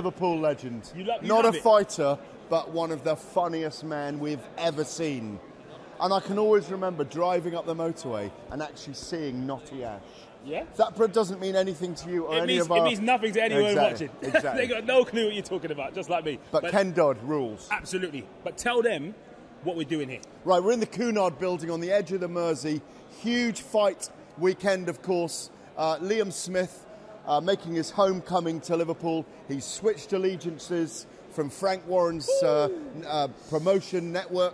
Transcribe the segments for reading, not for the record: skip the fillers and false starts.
Liverpool legend. You Not a fighter, but one of the funniest men we've ever seen. And I can always remember driving up the motorway and actually seeing Knotty Ash. Yeah. That doesn't mean anything to you or any of our... It means nothing to anyone watching. Exactly. They got no clue what you're talking about, just like me. But Ken Dodd rules. Absolutely. But tell them what we're doing here. Right, we're in the Cunard building on the edge of the Mersey. Huge fight weekend, of course. Liam Smith making his homecoming to Liverpool. He's switched allegiances from Frank Warren's promotion network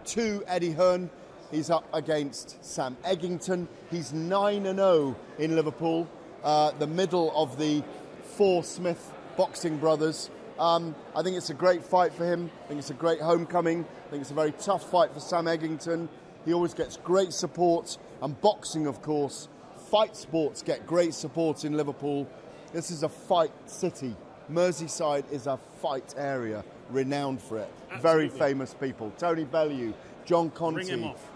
to Eddie Hearn. He's up against Sam Eggington. He's 9-0 in Liverpool, the middle of the four Smith boxing brothers. I think it's a great fight for him. I think it's a great homecoming. I think it's a very tough fight for Sam Eggington. He always gets great support, and boxing, of course, fight sports get great support in Liverpool. This is a fight city. Merseyside is a fight area, renowned for it. Absolutely. Very famous people. Tony Bellew, John Conti. Bring him off.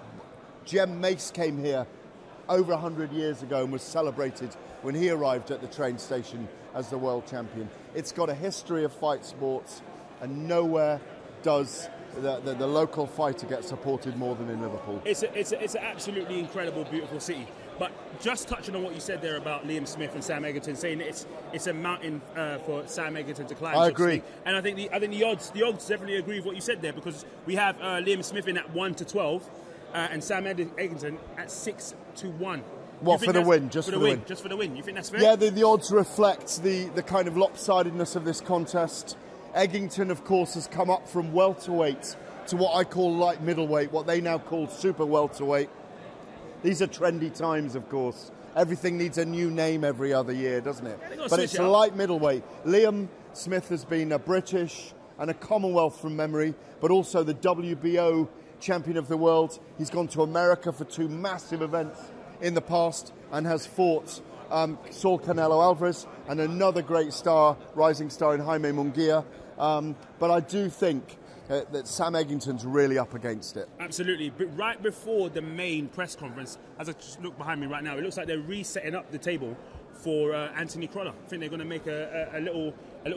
Jem Mace came here over 100 years ago and was celebrated when he arrived at the train station as the world champion. It's got a history of fight sports, and nowhere does the local fighter get supported more than in Liverpool. It's an absolutely incredible, beautiful city. But just touching on what you said there about Liam Smith and Sam Eggington, saying it's a mountain for Sam Eggington to climb. I agree, and I think the odds definitely agree with what you said there, because we have Liam Smith in at 1-12, and Sam Eggington at 6-1. What, for the win? Just for the win? Just for the win. You think that's fair? Yeah, the odds reflect the kind of lopsidedness of this contest. Eggington, of course, has come up from welterweight to what I call light middleweight, what they now call super welterweight. These are trendy times, of course. Everything needs a new name every other year, doesn't it? But it's a light middleweight. Liam Smith has been a British and a Commonwealth from memory, but also the WBO champion of the world. He's gone to America for 2 massive events in the past and has fought Saul Canelo Alvarez and another great star, rising star in Jaime Munguia. But I do think that Sam Eggington's really up against it. Absolutely. But right before the main press conference, as I just look behind me right now, it looks like they're resetting up the table for Anthony Crolla. I think they're going to make a little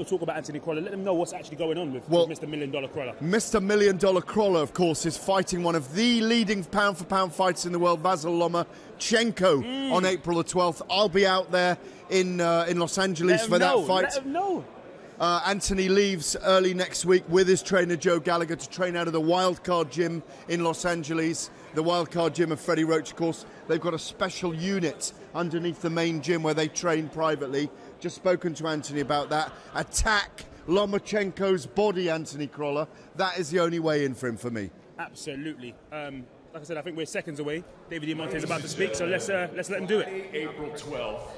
talk about Anthony Crolla. Let them know what's actually going on with Mr. $1 Million Crolla. Mr. $1 Million Crolla, of course, is fighting one of the leading pound-for-pound fighters in the world, Vasyl Lomachenko, on April the 12th. I'll be out there in Los Angeles for that fight. Let them know. Anthony leaves early next week with his trainer Joe Gallagher to train out of the Wildcard Gym in Los Angeles. The Wildcard Gym of Freddie Roach, of course. They've got a special unit underneath the main gym where they train privately. Just spoken to Anthony about that. Attack Lomachenko's body, Anthony Crolla. That is the only way in for him, for me. Absolutely. Like I said, I think we're seconds away. David Diamante is about to speak, so let's let him do it. April 12th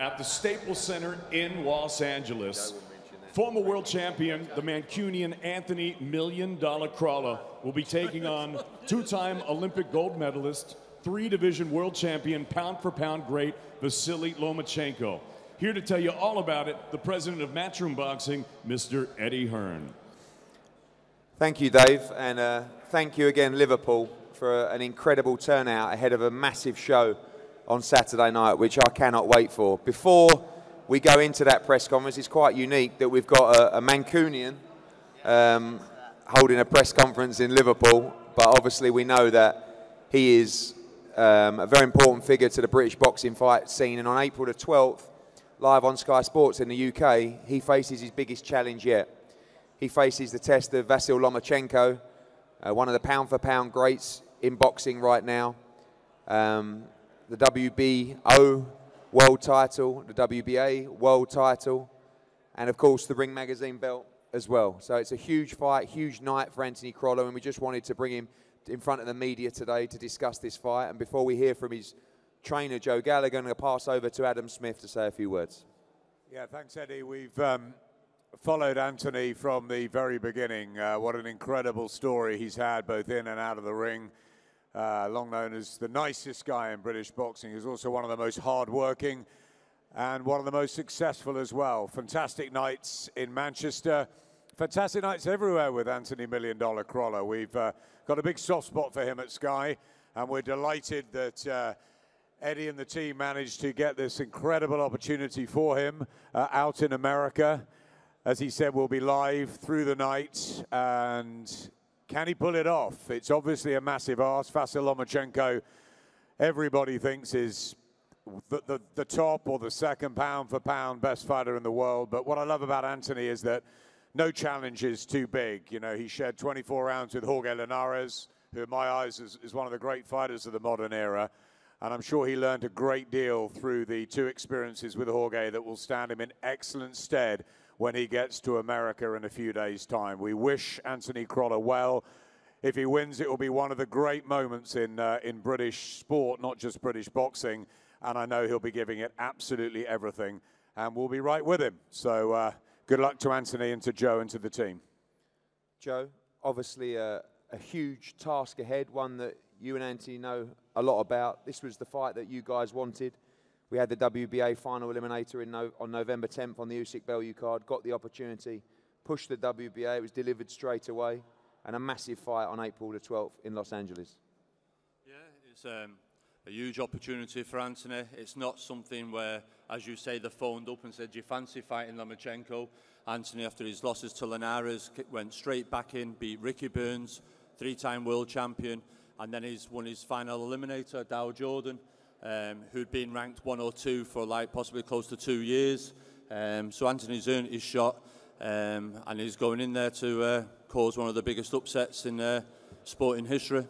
at the Staples Center in Los Angeles. Former world champion, the Mancunian Anthony $1 Million Crolla, will be taking on 2-time Olympic gold medalist, 3-division world champion, pound-for-pound great, Vasily Lomachenko. Here to tell you all about it, the president of Matchroom Boxing, Mr. Eddie Hearn. Thank you, Dave, and thank you again, Liverpool, for an incredible turnout ahead of a massive show on Saturday night, which I cannot wait for. Before we go into that press conference, it's quite unique that we've got a Mancunian holding a press conference in Liverpool, but obviously we know that he is a very important figure to the British boxing fight scene, and on April the 12th, live on Sky Sports in the UK, he faces his biggest challenge yet. He faces the test of Vasyl Lomachenko, one of the pound-for-pound greats in boxing right now. The WBO world title, the WBA world title, and of course the Ring Magazine belt as well. So it's a huge fight, huge night for Anthony Crolla, and we just wanted to bring him in front of the media today to discuss this fight. And before we hear from his trainer Joe Gallagher, I'm going to pass over to Adam Smith to say a few words. Yeah, thanks Eddie. We've followed Anthony from the very beginning. What an incredible story he's had both in and out of the ring. Long known as the nicest guy in British boxing. He's also one of the most hard-working and one of the most successful as well. Fantastic nights in Manchester. Fantastic nights everywhere with Anthony $1 Million Crolla. We've got a big soft spot for him at Sky, and we're delighted that Eddie and the team managed to get this incredible opportunity for him out in America. as he said, will be live through the night. And can he pull it off? It's obviously a massive ask. Vasyl Lomachenko, everybody thinks is the top or the second pound for pound best fighter in the world. But what I love about Anthony is that no challenge is too big. You know, he shared 24 rounds with Jorge Linares, who in my eyes is one of the great fighters of the modern era. And I'm sure he learned a great deal through the 2 experiences with Jorge that will stand him in excellent stead when he gets to America in a few days' time. We wish Anthony Crolla well. If he wins, it will be one of the great moments in British sport, not just British boxing. And I know he'll be giving it absolutely everything. And we'll be right with him. So good luck to Anthony and to Joe and to the team. Joe, obviously a huge task ahead, one that you and Anthony know a lot about. This was the fight that you guys wanted. We had the WBA final eliminator on November 10th on the Usyk Bellew card, got the opportunity, pushed the WBA, it was delivered straight away, and a massive fight on April the 12th in Los Angeles. Yeah, it's a huge opportunity for Anthony. It's not something where, as you say, they phoned up and said, do you fancy fighting Lomachenko? Anthony, after his losses to Linares, went straight back in, beat Ricky Burns, 3-time world champion, and then he's won his final eliminator, Dow Jordan, who'd been ranked 1 or 2 for like possibly close to 2 years. So Anthony's earned his shot, and he's going in there to cause one of the biggest upsets in sporting history.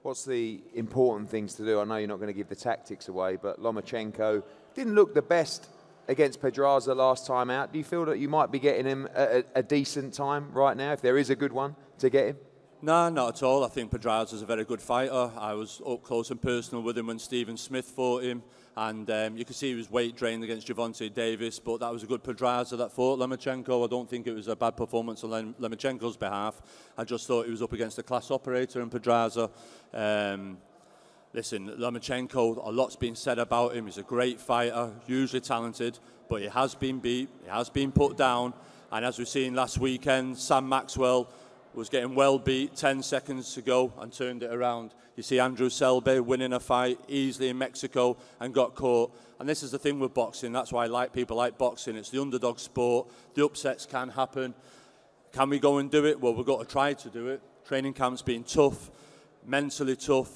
What's the important things to do? I know you're not going to give the tactics away, but Lomachenko didn't look the best against Pedraza last time out. Do you feel that you might be getting him a decent time right now, if there is a good one to get him? No, not at all. I think Pedraza's a very good fighter. I was up close and personal with him when Stephen Smith fought him, and you could see he was weight drained against Gervonta Davis, but that was a good Pedraza that fought Lomachenko. I don't think it was a bad performance on Lomachenko's behalf. I just thought he was up against a class operator in Pedraza. Listen, Lomachenko, a lot's been said about him. He's a great fighter, hugely talented, but he has been beat, he has been put down, and as we've seen last weekend, Sam Maxwell was getting well beat 10 seconds to go and turned it around. You see Andrew Selby winning a fight easily in Mexico and got caught. And this is the thing with boxing. That's why people like boxing. It's the underdog sport. The upsets can happen. Can we go and do it? Well, we've got to try to do it. Training camp's been tough, mentally tough.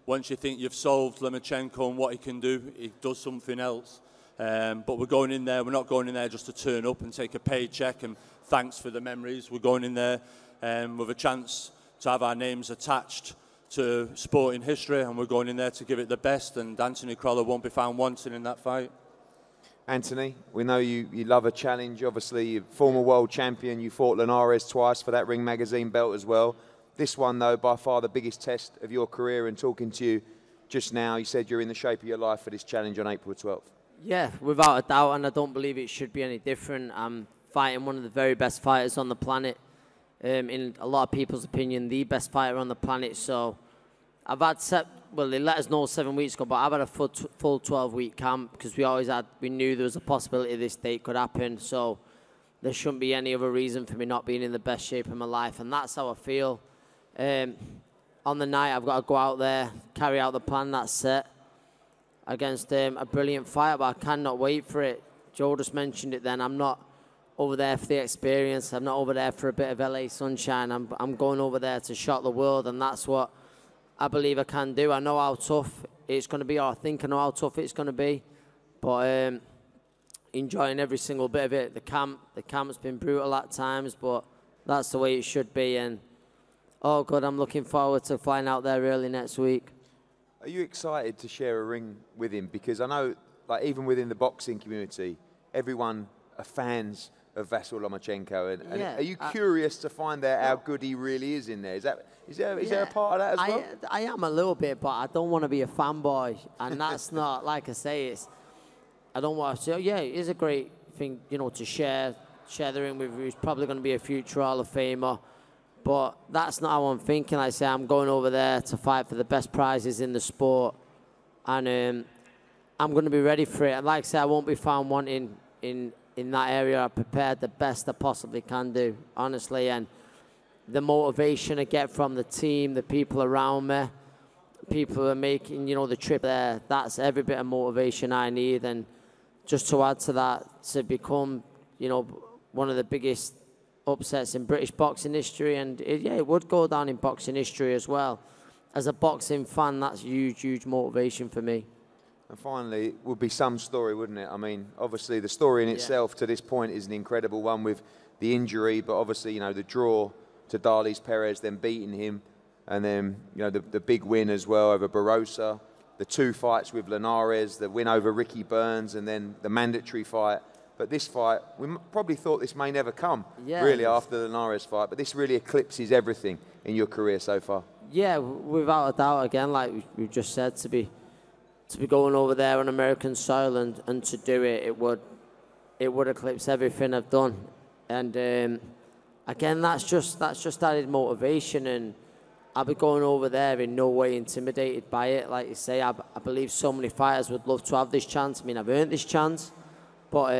Once you think you've solved Lomachenko and what he can do, he does something else. But we're going in there. We're not going in there just to turn up and take a paycheck and thanks for the memories. We're going in there with a chance to have our names attached to sporting history, and we're going in there to give it the best, and Anthony Crolla won't be found wanting in that fight. Anthony, we know you love a challenge. Obviously, you're former world champion. You fought Linares twice for that Ring Magazine belt as well. This one, though, by far the biggest test of your career, and talking to you just now, you said you're in the shape of your life for this challenge on April 12th. Yeah, without a doubt, and I don't believe it should be any different. I'm fighting one of the very best fighters on the planet. In a lot of people's opinion, the best fighter on the planet. So I've had, well, they let us know 7 weeks ago, but I've had a full 12-week camp because we knew there was a possibility this date could happen. So there shouldn't be any other reason for me not being in the best shape of my life, and that's how I feel. On the night, I've got to go out there, carry out the plan that's set against a brilliant fighter, but I cannot wait for it. Joe just mentioned it then. I'm not over there for the experience. I'm not over there for a bit of LA sunshine. I'm going over there to shock the world, and that's what I believe I can do. I know how tough it's going to be, or I think I know how tough it's going to be, but enjoying every single bit of it. The camp's been brutal at times, but that's the way it should be, and oh God, I'm looking forward to flying out there early next week. Are you excited to share a ring with him? Because I know, like, even within the boxing community, everyone are fans of Vasyl Lomachenko, and yeah, are you curious to find out how good he really is in there? Is there a part of that as well? I am a little bit, but I don't want to be a fanboy, and that's not, like I say, I don't want to say, oh, yeah, it is a great thing, you know, to share the ring with who's probably going to be a future Hall of Famer, but that's not how I'm thinking. Like I say, I'm going over there to fight for the best prizes in the sport, and I'm going to be ready for it. And like I say, I won't be found wanting in that area. I prepared the best I possibly can do, honestly, and the motivation I get from the team, the people around me, people who are making, you know, the trip there, that's every bit of motivation I need. And just to add to that, to become, you know, one of the biggest upsets in British boxing history, and it would go down in boxing history as well. As a boxing fan, that's huge motivation for me. And finally, it would be some story, wouldn't it? I mean, obviously the story in itself to this point is an incredible one with the injury, but obviously, you know, the draw to Darlis Perez, then beating him, and then, you know, the big win as well over Barossa, the 2 fights with Linares, the win over Ricky Burns, and then the mandatory fight. But this fight, we probably thought this may never come, really, after the Linares fight, but this really eclipses everything in your career so far. Yeah, without a doubt, again, like we've just said, to be going over there on American soil and to do it, it would eclipse everything I've done. And again, that's just added motivation, and I'll be going over there in no way intimidated by it. Like you say, I believe so many fighters would love to have this chance. I mean, I've earned this chance, but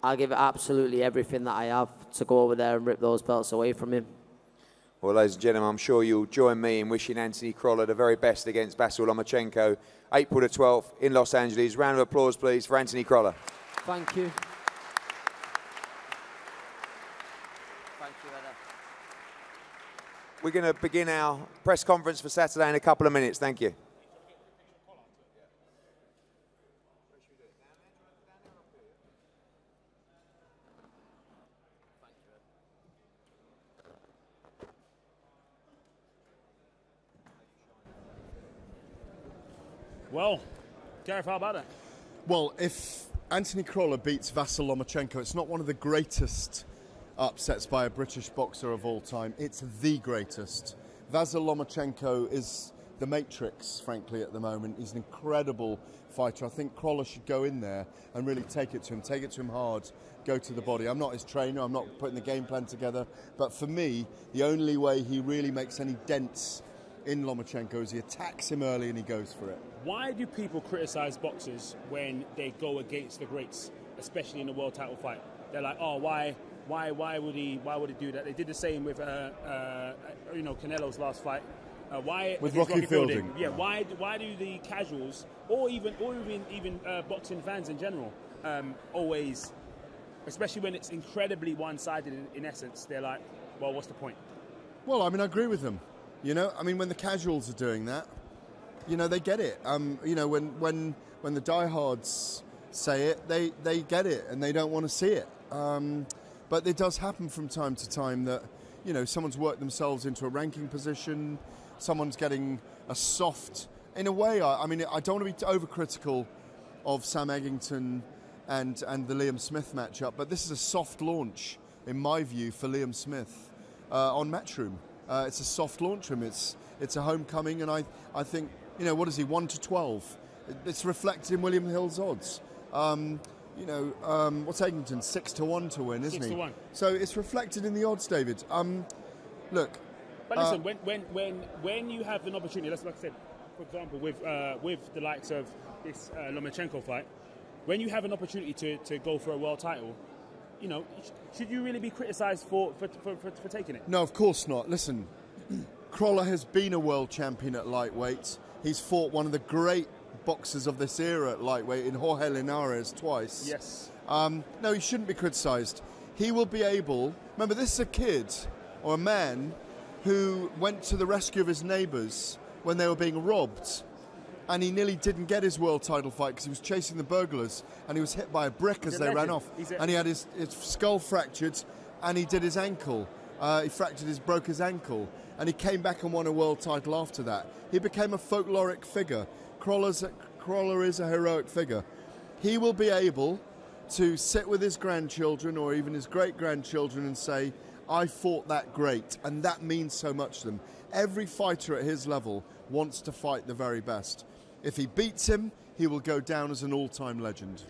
I'll give it absolutely everything that I have to go over there and rip those belts away from him. Well, ladies and gentlemen, I'm sure you'll join me in wishing Anthony Crolla the very best against Vasyl Lomachenko, April the 12th in Los Angeles. Round of applause, please, for Anthony Crolla. Thank you. Thank you, Eda. We're going to begin our press conference for Saturday in a couple of minutes. Thank you. Well, Gareth, how about that? Well, if Anthony Crolla beats Vasyl Lomachenko, it's not one of the greatest upsets by a British boxer of all time. It's the greatest. Vasyl Lomachenko is the Matrix, frankly, at the moment. He's an incredible fighter. I think Crolla should go in there and really take it to him hard, go to the body. I'm not his trainer, I'm not putting the game plan together, but for me, the only way he really makes any dents in Lomachenko is he attacks him early and he goes for it. Why do people criticise boxers when they go against the greats, especially in a world title fight? They're like, oh, why would he do that? They did the same with Canelo's last fight. Why with Rocky Fielding? Yeah. Why do the casuals or even boxing fans in general always, especially when it's incredibly one-sided in essence, they're like, well, what's the point? Well, I mean, I agree with them. You know, I mean, when the casuals are doing that, you know, they get it. You know, when the diehards say it, they get it and they don't want to see it. But it does happen from time to time that, you know, someone's worked themselves into a ranking position, someone's getting a soft, in a way, I mean, I don't want to be overcritical of Sam Eggington and the Liam Smith matchup, but this is a soft launch, in my view, for Liam Smith on Matchroom. It's a soft launch for him. It's a homecoming, and I think, you know, what is he, 1-12? It's reflected in William Hill's odds. You know, what's Eggington? 6-1 to win, isn't he? 6-1. So it's reflected in the odds, David. Look. But listen, when you have an opportunity, like I said, for example, with the likes of this Lomachenko fight, when you have an opportunity to go for a world title, you know, should you really be criticised for taking it? No, of course not. Listen, Crolla has been a world champion at lightweight. He's fought one of the great boxers of this era at lightweight in Jorge Linares twice. Yes. No, he shouldn't be criticised. He will be able... Remember, this is a kid or a man who went to the rescue of his neighbours when they were being robbed, and he nearly didn't get his world title fight because he was chasing the burglars and he was hit by a brick as they ran off. And he had his skull fractured and he did his ankle. Broke his ankle, and he came back and won a world title after that. He became a folkloric figure. Crolla is a heroic figure. He will be able to sit with his grandchildren or even his great-grandchildren and say, I fought that great, and that means so much to them. Every fighter at his level wants to fight the very best. If he beats him, he will go down as an all-time legend.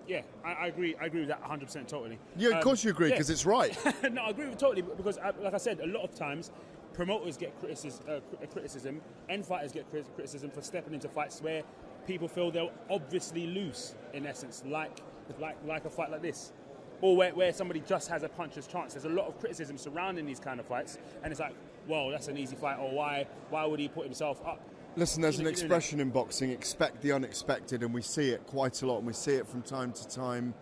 Yeah, I agree. I agree with that 100% totally. Yeah, of course you agree, because it's right. No, I agree with totally, because, like I said, a lot of times promoters get criticism and fighters get criticism for stepping into fights where people feel they'll obviously lose, in essence, like a fight like this. Or where somebody just has a puncher's chance. There's a lot of criticism surrounding these kind of fights, and it's like, well, that's an easy fight, or why would he put himself up? Listen, there's an expression in boxing, expect the unexpected, and we see it quite a lot, and we see it from time to time.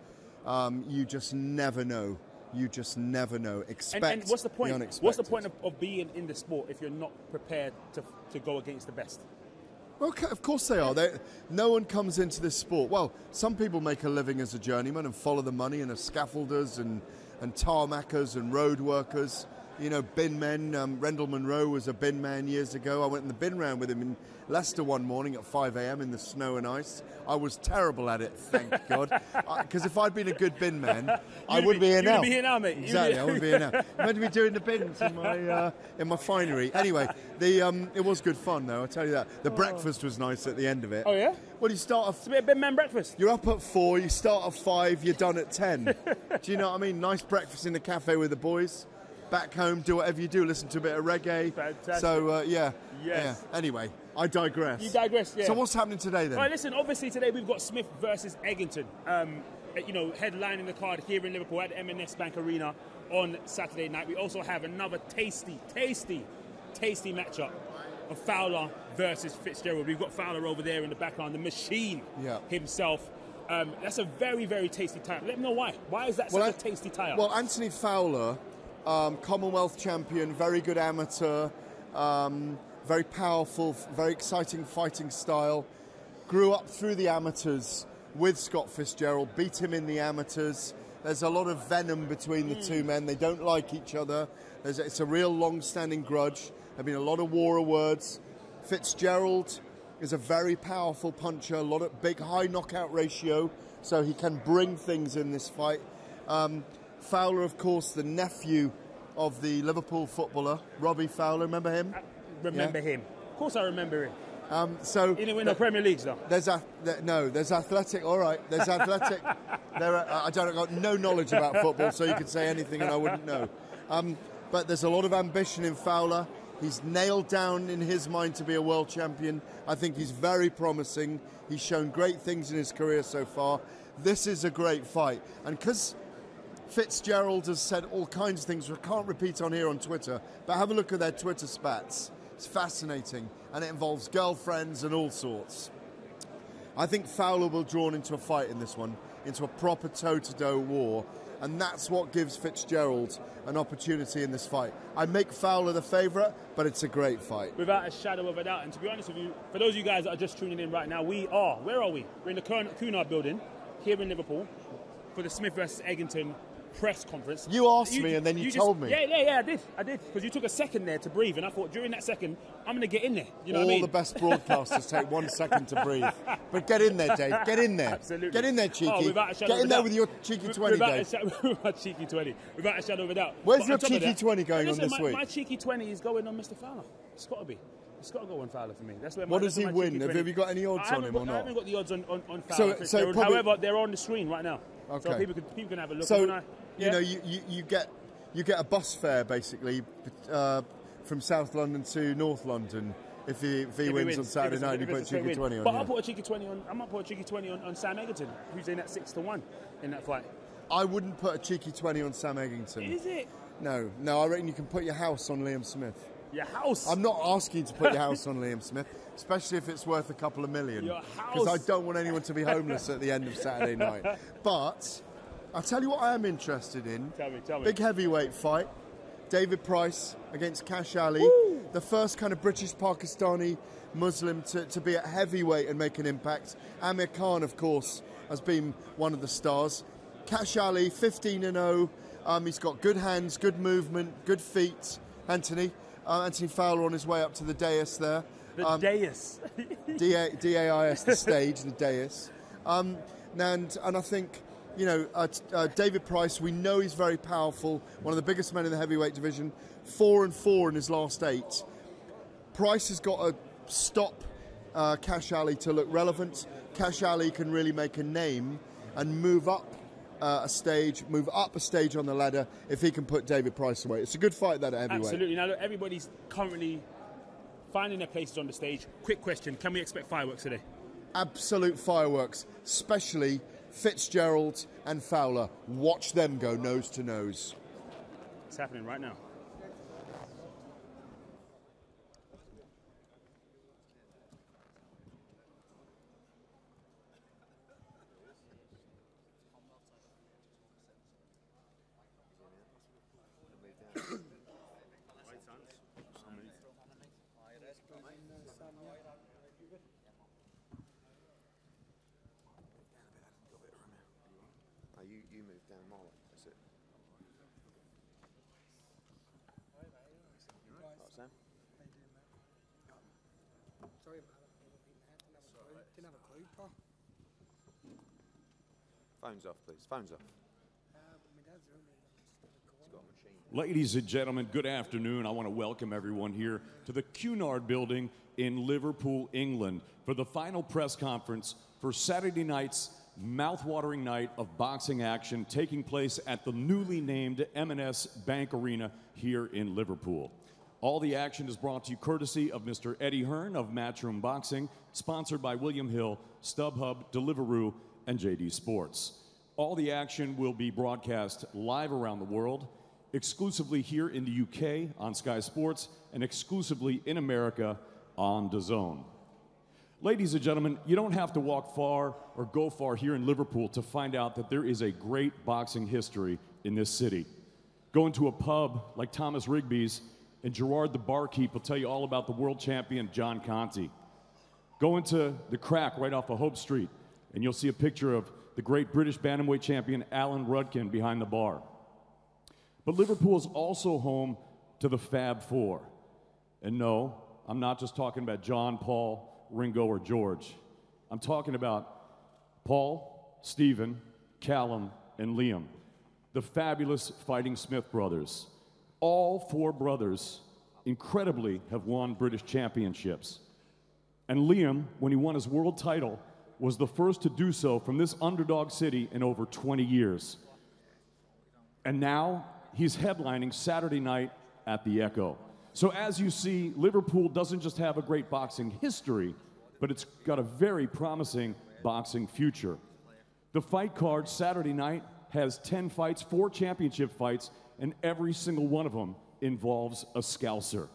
You just never know. You just never know. Expect and what's the point? the unexpected. What's the point of being in the sport if you're not prepared to go against the best? Well, of course they are. No one comes into this sport. Well, some people make a living as a journeyman and follow the money and are scaffolders and tarmackers and road workers. You know, bin men. Rendell Munro was a bin man years ago. I went in the bin round with him in Leicester one morning at 5 a.m. in the snow and ice. I was terrible at it, thank God. Because if I'd been a good bin man, I wouldn't be here now. You'd be here now, mate. Exactly, I wouldn't be here now. I'm meant to be doing the bins in my finery. Anyway, it was good fun, though, I'll tell you that. The breakfast was nice at the end of it. Oh, yeah? Well, you start off... It's a bit of bin man breakfast. You're up at 4, you start at 5, you're done at 10. Do you know what I mean? Nice breakfast in the cafe with the boys. Back home, do whatever you do, listen to a bit of reggae. Fantastic. So, yeah. Yes. Yeah. Anyway, I digress. You digress, yeah. So what's happening today, then? All right, listen, obviously today we've got Smith versus Eggington. You know, headlining the card here in Liverpool at the M&S Bank Arena on Saturday night. We also have another tasty matchup of Fowler versus Fitzgerald. We've got Fowler over there in the background, the machine himself. That's a very, very tasty tie-up. Let me know why. Why is that such a tasty tie-up? Well, Anthony Fowler, Commonwealth champion, very good amateur, very powerful, very exciting fighting style. Grew up through the amateurs with Scott Fitzgerald, beat him in the amateurs. There's a lot of venom between the two men. They don't like each other. It's a real long-standing grudge. There have been a lot of war of words. Fitzgerald is a very powerful puncher, a lot of big, high knockout ratio, so he can bring things in this fight. Fowler, of course, the nephew of the Liverpool footballer, Robbie Fowler. Remember him? I remember him. Of course I remember him. So he didn't win the Premier Leagues, though. There's athletic. All right, there's athletic. I've got no knowledge about football, so you could say anything and I wouldn't know. But there's a lot of ambition in Fowler. He's nailed down in his mind to be a world champion. I think he's very promising. He's shown great things in his career so far. This is a great fight, and because Fitzgerald has said all kinds of things we can't repeat on here on Twitter, but have a look at their Twitter spats. It's fascinating, and it involves girlfriends and all sorts. I think Fowler will drawn into a fight in this one, into a proper toe-to-toe war, and that's what gives Fitzgerald an opportunity in this fight. I make Fowler the favourite, but it's a great fight. Without a shadow of a doubt, and to be honest with you, for those of you guys that are just tuning in right now, where are we? We're in the Cunard building, here in Liverpool, for the Smith versus Eggington press conference. You asked me and then you told me. Yeah, I did. Because you took a second there to breathe, and I thought during that second, I'm going to get in there. You know what I mean? All the best broadcasters take 1 second to breathe. But get in there, Dave. Get in there. Absolutely. Get in there, cheeky. Oh, get in there with your cheeky 20, Dave. Without cheeky 20. Without a shadow of a doubt. Where's your cheeky 20 going on this week? My cheeky 20 is going on Mr. Fowler. It's got to be. It's got to go on Fowler for me. That's where. What does he win? Have you got any odds on him or not? I haven't got the odds on Fowler. So however, they're on the screen right now. Okay. So people can have a look. So you know, you get a bus fare basically from South London to North London if he wins on Saturday night. You put a cheeky 20 on. But I'll put a cheeky 20 on. I might put a cheeky 20 on Sam Eggington, who's in at 6-1 in that fight. I wouldn't put a cheeky 20 on Sam Eggington. Is it? No. I reckon you can put your house on Liam Smith. Your house? I'm not asking you to put your house on Liam Smith, especially if it's worth a couple of million. Your house? Because I don't want anyone to be homeless at the end of Saturday night. But I'll tell you what I am interested in. Tell me. Big heavyweight fight. David Price against Cash Ali. Woo! The first kind of British-Pakistani Muslim to be at heavyweight and make an impact. Amir Khan, of course, has been one of the stars. Cash Ali, 15-0. He's got good hands, good movement, good feet. Anthony Fowler on his way up to the dais there. The dais. D-A-I-S, the stage, the dais. And I think, you know, David Price, we know he's very powerful, one of the biggest men in the heavyweight division, 4-4 in his last 8. Price has got to stop Cash Ali to look relevant. Cash Ali can really make a name and move up a stage on the ladder if he can put David Price away. It's a good fight, that at heavyweight. Absolutely. Now, look, everybody's currently finding their places on the stage. Quick question, can we expect fireworks today? Absolute fireworks, especially Fitzgerald and Fowler. Watch them go nose to nose. It's happening right now. You move down my way. That's it. Right, Sam? Sorry about that. Didn't have a clue, Paul. Phone's off, please. Phone's off. My dad's room. It's got a machine. Ladies and gentlemen, good afternoon. I want to welcome everyone here to the Cunard Building in Liverpool, England, for the final press conference for Saturday night's mouth-watering night of boxing action taking place at the newly named M&S Bank Arena here in Liverpool. All the action is brought to you courtesy of Mr. Eddie Hearn of Matchroom Boxing, sponsored by William Hill, StubHub, Deliveroo, and JD Sports. All the action will be broadcast live around the world, exclusively here in the UK on Sky Sports, and exclusively in America on DAZN. Ladies and gentlemen, you don't have to walk far or go far here in Liverpool to find out that there is a great boxing history in this city. Go into a pub like Thomas Rigby's, and Gerard the barkeep will tell you all about the world champion John Conti. Go into the Crack right off of Hope Street, and you'll see a picture of the great British bantamweight champion Alan Rudkin behind the bar. But Liverpool is also home to the Fab Four. And no, I'm not just talking about John, Paul, Ringo, or George. I'm talking about Paul, Stephen, Callum, and Liam, the fabulous Fighting Smith brothers. All four brothers, incredibly, have won British championships. And Liam, when he won his world title, was the first to do so from this underdog city in over 20 years. And now he's headlining Saturday night at the Echo. So as you see, Liverpool doesn't just have a great boxing history, but it's got a very promising boxing future. The fight card Saturday night has 10 fights, 4 championship fights, and every single one of them involves a scouser.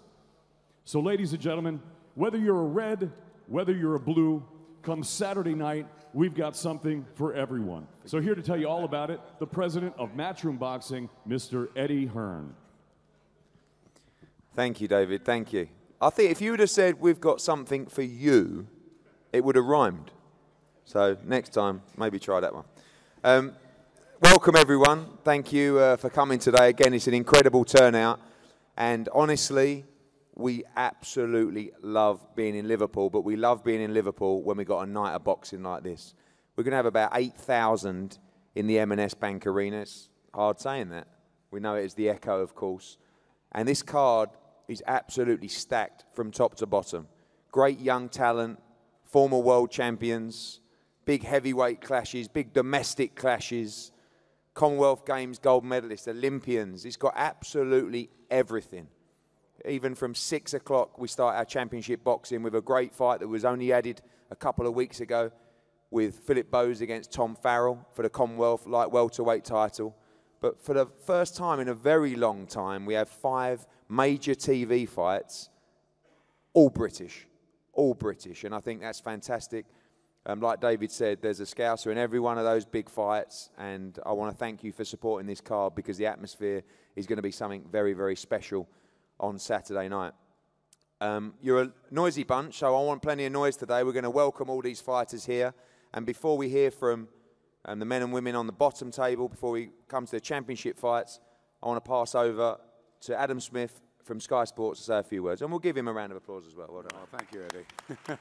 So ladies and gentlemen, whether you're a red, whether you're a blue, come Saturday night, we've got something for everyone. So here to tell you all about it, the president of Matchroom Boxing, Mr. Eddie Hearn. Thank you, David. Thank you. I think if you would have said, we've got something for you, it would have rhymed. So next time, maybe try that one. Welcome, everyone. Thank you for coming today. Again, it's an incredible turnout. And honestly, we absolutely love being in Liverpool, but we love being in Liverpool when we got a night of boxing like this. We're going to have about 8,000 in the M&S Bank Arena. It's hard saying that. We know it is the Echo, of course. And this card is absolutely stacked from top to bottom. Great young talent, former world champions, big heavyweight clashes, big domestic clashes, Commonwealth Games gold medalists, Olympians. It's got absolutely everything. Even from 6 o'clock, we start our championship boxing with a great fight that was only added a couple of weeks ago with Philip Bowes against Tom Farrell for the Commonwealth light welterweight title. But for the first time in a very long time, we have 5 major TV fights, all British. And I think that's fantastic. Like David said, there's a Scouser in every one of those big fights, and I want to thank you for supporting this card because the atmosphere is going to be something very, very special on Saturday night. You're a noisy bunch, so I want plenty of noise today. We're going to welcome all these fighters here, and before we hear from the men and women on the bottom table, before we come to the championship fights, I want to pass over to Adam Smith from Sky Sports to say a few words, and we'll give him a round of applause as well. Well done. Oh, thank you, Eddie.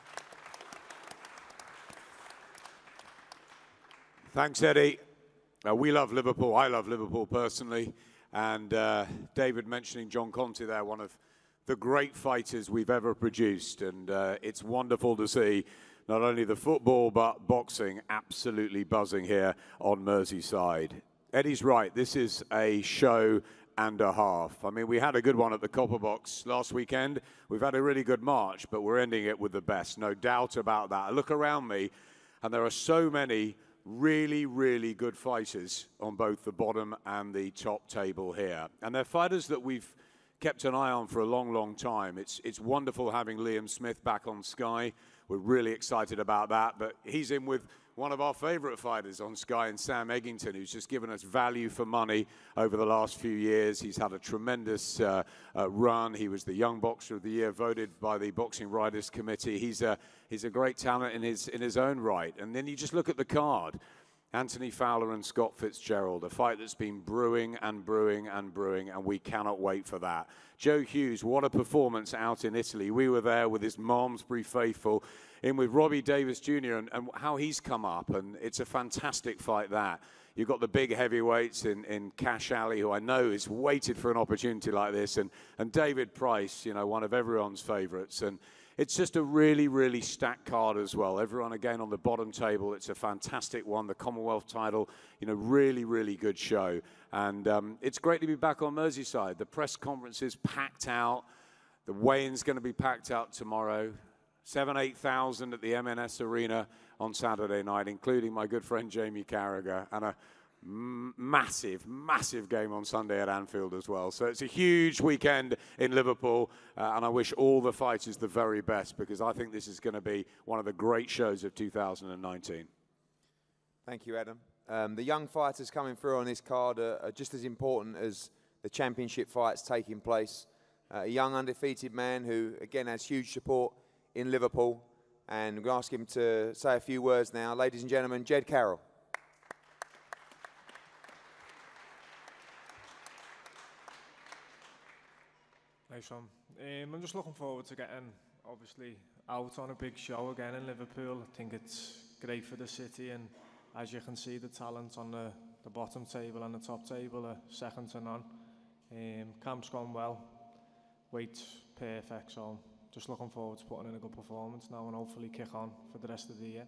Thanks, Eddie. We love Liverpool. I love Liverpool personally. And David mentioning John Conti there, one of the great fighters we've ever produced. And it's wonderful to see not only the football, but boxing absolutely buzzing here on Merseyside. Eddie's right. This is a show and a half. I mean, we had a good one at the Copper Box last weekend. We've had a really good March, but we're ending it with the best. No doubt about that. I look around me, and there are so many really, really good fighters on both the bottom and the top table here. And they're fighters that we've kept an eye on for a long, long time. It's wonderful having Liam Smith back on Sky. We're really excited about that. But he's in with one of our favorite fighters on Sky, and Sam Eggington, who's just given us value for money over the last few years. He's had a tremendous run. He was the Young Boxer of the Year, voted by the Boxing Writers Committee. He's a great talent in his own right. And then you just look at the card. Anthony Fowler and Scott Fitzgerald, a fight that's been brewing and brewing and brewing, and we cannot wait for that. Joe Hughes, what a performance out in Italy. We were there with his Malmesbury faithful, in with Robbie Davis Jr. and how he's come up, and it's a fantastic fight that. You've got the big heavyweights in Cash Alley, who I know has waited for an opportunity like this, and David Price, you know, one of everyone's favourites. And it's just a really, really stacked card as well. Everyone, again, on the bottom table. It's a fantastic one. The Commonwealth title, you know, really, really good show. And it's great to be back on Merseyside. The press conference is packed out. The weigh-in's going to be packed out tomorrow. 8,000 at the M&S Arena on Saturday night, including my good friend Jamie Carragher, and a massive, massive game on Sunday at Anfield as well. So it's a huge weekend in Liverpool, and I wish all the fighters the very best, because I think this is going to be one of the great shows of 2019. Thank you, Adam. The young fighters coming through on this card are just as important as the championship fights taking place. A young undefeated man who, again, has huge support in Liverpool, and we'll ask him to say a few words now. Ladies and gentlemen, Jed Carroll. Nice one. I'm just looking forward to getting, obviously, out on a big show again in Liverpool. I think it's great for the city, and as you can see, the talent on the bottom table and the top table are second to none. Camp's gone well, weight's perfect, so just looking forward to putting in a good performance now and hopefully kick on for the rest of the year.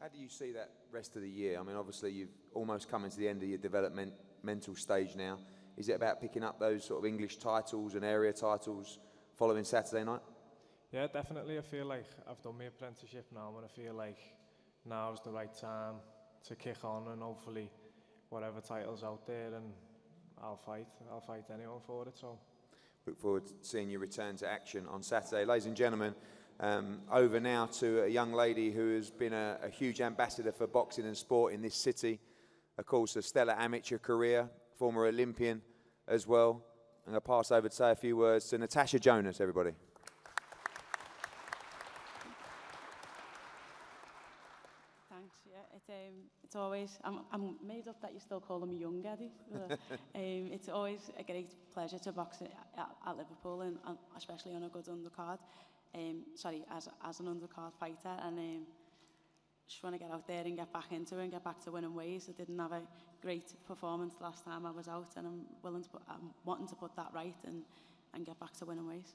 How do you see that rest of the year? I mean, obviously you've almost come into the end of your developmental stage now. Is it about picking up those sort of English titles and area titles following Saturday night? Yeah, definitely. I feel like I've done my apprenticeship now, and I feel like now's the right time to kick on, and hopefully whatever title's out there, and I'll fight anyone for it. So look forward to seeing you return to action on Saturday. Ladies and gentlemen, over now to a young lady who has been a huge ambassador for boxing and sport in this city. Of course, a stellar amateur career, former Olympian as well. I'm going to pass over to say a few words to Natasha Jonas, everybody. Thanks, yeah. It's always, I'm made up that you still call me young, Eddie. It's always a great pleasure to box at Liverpool, and especially on a good undercard. As an undercard fighter, and just want to get out there and get back into it and get back to winning ways. I didn't have a great performance last time I was out, and I'm wanting to put that right and get back to winning ways.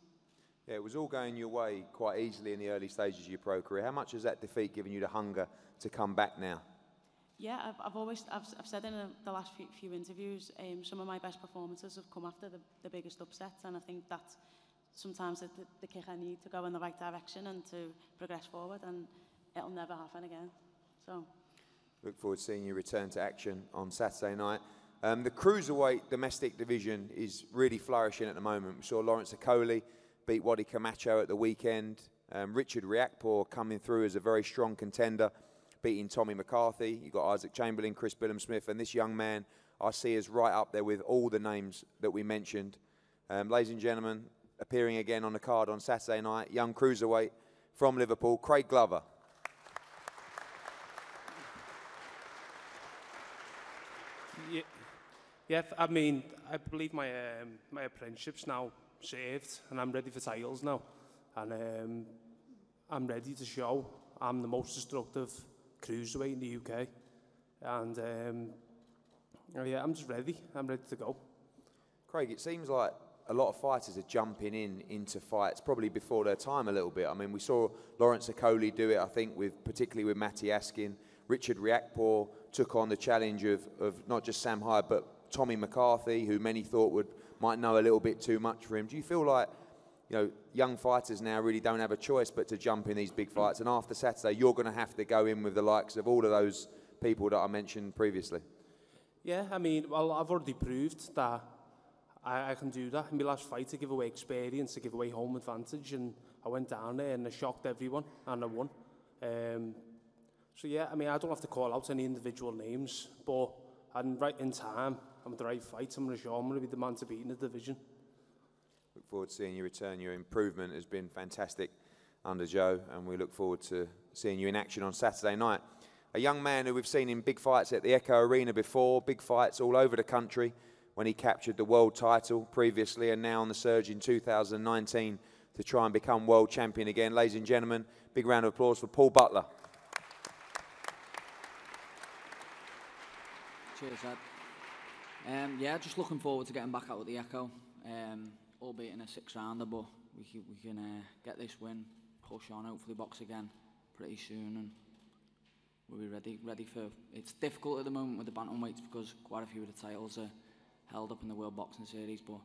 Yeah, it was all going your way quite easily in the early stages of your pro career. How much has that defeat given you the hunger to come back now? Yeah, I've said in the last few interviews, some of my best performances have come after the biggest upsets, and I think that's sometimes the kick I need to go in the right direction and to progress forward, and it'll never happen again. So look forward to seeing you return to action on Saturday night. The cruiserweight domestic division is really flourishing at the moment. We saw Lawrence Okoli beat Wadi Camacho at the weekend. Richard Riakporhe coming through as a very strong contender, beating Tommy McCarthy. You've got Isaac Chamberlain, Chris Billam-Smith, and this young man I see is right up there with all the names that we mentioned. Ladies and gentlemen, appearing again on the card on Saturday night, young cruiserweight from Liverpool, Craig Glover. Yeah, I mean, I believe my apprenticeship's now served, and I'm ready for titles now. And I'm ready to show I'm the most destructive cruiserweight in the UK. And yeah, I'm just ready. I'm ready to go. Craig, it seems like a lot of fighters are jumping into fights probably before their time a little bit. I mean, we saw Lawrence Okoli do it, I think, particularly with Matty Askin. Richard Riakporhe took on the challenge of not just Sam Hyde, but Tommy McCarthy, who many thought might know a little bit too much for him. Do you feel like, you know, young fighters now really don't have a choice but to jump in these big fights, and after Saturday you're going to have to go in with the likes of all of those people that I mentioned previously? Yeah, I mean, well, I've already proved that I can do that. In my last fight, I give away experience, I give away home advantage, and I went down there and I shocked everyone, and I won. So yeah, I mean, I don't have to call out any individual names, but I'm right in time. I'm at the right fight. I'm going to show I'm going to be the man to beat in the division. Look forward to seeing you return. Your improvement has been fantastic under Joe, and we look forward to seeing you in action on Saturday night. A young man who we've seen in big fights at the Echo Arena before, big fights all over the country when he captured the world title previously, and now on the surge in 2019 to try and become world champion again. Ladies and gentlemen, big round of applause for Paul Butler. Cheers, Ed. Yeah, just looking forward to getting back out at the Echo, albeit in a 6-rounder, but we can get this win, push on, hopefully box again pretty soon, and we'll be ready for. It's difficult at the moment with the bantamweights because quite a few of the titles are held up in the World Boxing Series, but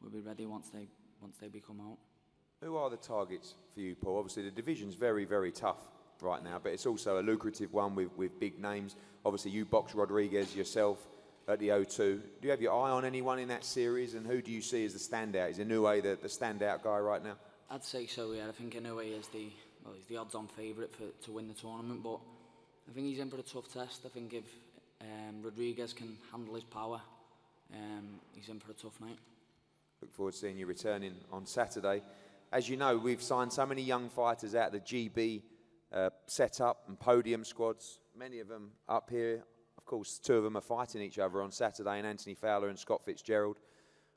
we'll be ready once they become out. Who are the targets for you, Paul? Obviously, the division's very, very tough right now, but it's also a lucrative one with big names. Obviously, you box Rodriguez yourself at the O2. Do you have your eye on anyone in that series, and who do you see as the standout? Is Inoue the standout guy right now? I'd say so, yeah. I think Inoue is he's the odds-on favourite to win the tournament, but I think he's in for a tough test. I think if Rodriguez can handle his power, he's in for a tough night. Look forward to seeing you returning on Saturday. As you know, we've signed so many young fighters out of the GB setup and podium squads, many of them up here. Of course, 2 of them are fighting each other on Saturday, and Anthony Fowler and Scott Fitzgerald.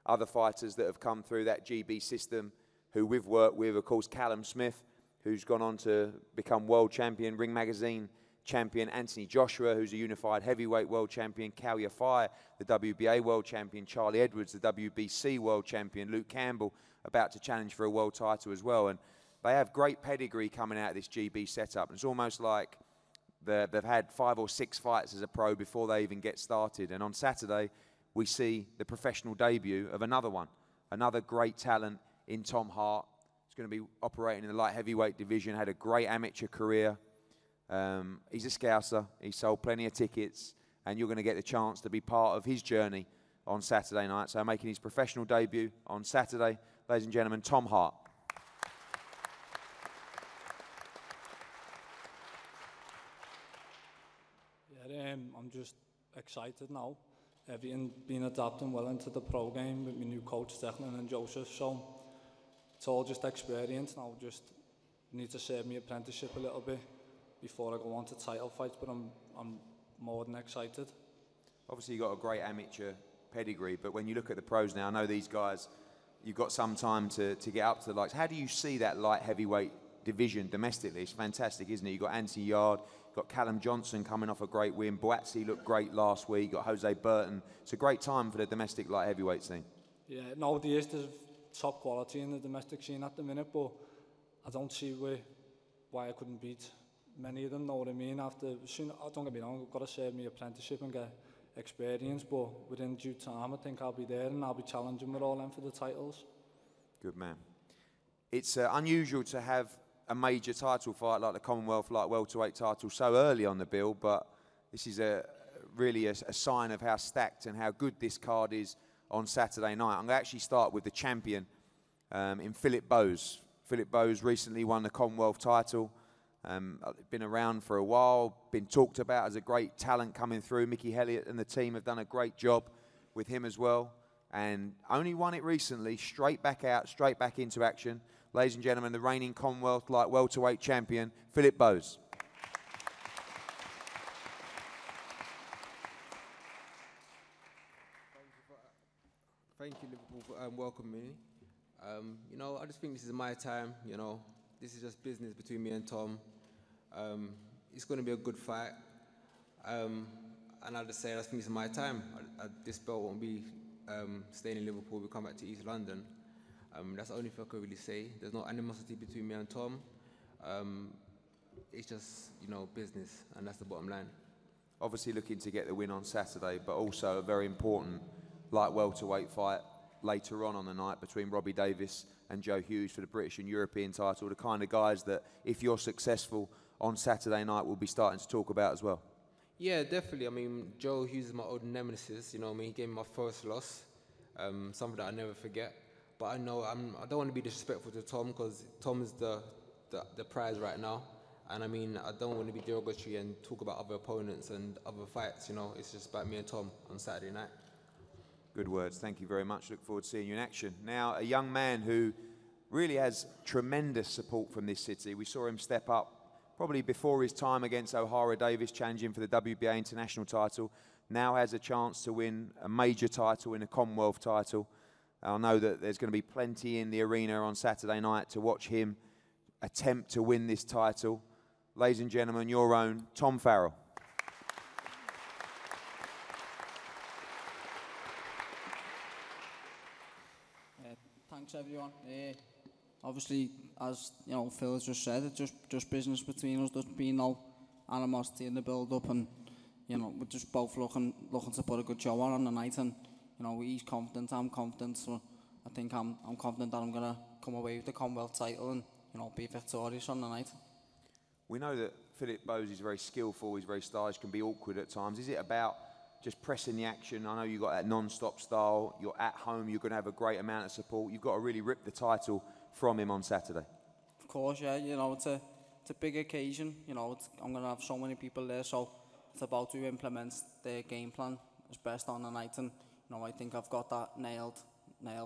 Other fighters that have come through that GB system who we've worked with, of course, Callum Smith, who's gone on to become world champion, Ring Magazine champion, Anthony Joshua, who's a unified heavyweight world champion, Cal Yafai, the WBA world champion, Charlie Edwards, the WBC world champion, Luke Campbell, about to challenge for a world title as well. And they have great pedigree coming out of this GB setup. It's almost like they've had 5 or 6 fights as a pro before they even get started. And on Saturday, we see the professional debut of another one, another great talent in Tom Hart. He's going to be operating in the light heavyweight division, had a great amateur career. He's a Scouser, he sold plenty of tickets, and you're going to get the chance to be part of his journey on Saturday night. So making his professional debut on Saturday, ladies and gentlemen, Tom Hart. Yeah, I'm just excited now. Everything been adapting well into the pro game with my new coach, Declan and Joseph, so it's all just experience now. Just need to serve my apprenticeship a little bit before I go on to title fights, but I'm more than excited. Obviously, you've got a great amateur pedigree, but when you look at the pros now, I know these guys, you've got some time to get up to the likes. How do you see that light heavyweight division domestically? It's fantastic, isn't it? You've got Anthony Yard, you've got Callum Johnson coming off a great win, Boatsi looked great last week, you've got Jose Burton. It's a great time for the domestic light heavyweight scene. Yeah, nowadays there's top quality in the domestic scene at the minute, but I don't see why I couldn't beat many of them, know what I mean? Don't get me wrong, I've got to serve my apprenticeship and get experience, but within due time I think I'll be there and I'll be challenging with all them for the titles. Good man. It's unusual to have a major title fight like the Commonwealth light welterweight title so early on the bill, but this is really a sign of how stacked and how good this card is on Saturday night. I'm going to actually start with the champion in Philip Bowes. Philip Bowes recently won the Commonwealth title. Been around for a while, been talked about as a great talent coming through. Mickey Elliott and the team have done a great job with him as well, and only won it recently, straight back out, straight back into action. Ladies and gentlemen, the reigning Commonwealth light welterweight champion, Philip Bowes. Thank you, Liverpool, for welcoming me. You know, I just think this is my time, you know. This is just business between me and Tom. It's going to be a good fight. And I'll just say I think this is my time. This belt won't be staying in Liverpool. We'll come back to East London. That's the only thing I can really say. There's no animosity between me and Tom. It's just, you know, business, and that's the bottom line. Obviously looking to get the win on Saturday, but also a very important light welterweight fight later on the night between Robbie Davis and Joe Hughes for the British and European title, the kind of guys that, if you're successful on Saturday night, we'll be starting to talk about as well. Yeah, definitely. I mean, Joe Hughes is my old nemesis, you know what I mean? He gave me my first loss, something that I never forget. But I know I don't want to be disrespectful to Tom, because Tom is the prize right now. And I mean, I don't want to be derogatory and talk about other opponents and other fights, you know? It's just about me and Tom on Saturday night. Good words. Thank you very much. Look forward to seeing you in action. Now, a young man who really has tremendous support from this city. We saw him step up probably before his time against O'Hara Davis, challenging for the WBA international title, now has a chance to win a major title in a Commonwealth title. I know that there's going to be plenty in the arena on Saturday night to watch him attempt to win this title. Ladies and gentlemen, your own Tom Farrell. Thanks everyone. Obviously, as you know, Phil has just said, it's just business between us. There's been no animosity in the build-up, and you know, we're just both looking to put a good show on the night. And you know, he's confident, I'm confident, so I think I'm confident that I'm gonna come away with the Commonwealth title and you know be victorious on the night. We know that Philip Bowes is very skillful, he's very stylish, can be awkward at times. Is it about just pressing the action? I know you've got that non-stop style, you're at home, you're going to have a great amount of support. You've got to really rip the title from him on Saturday. Of course, yeah, you know, it's a big occasion, you know, I'm going to have so many people there, so it's about to implement their game plan as best on the night, and you know, I think I've got that nailed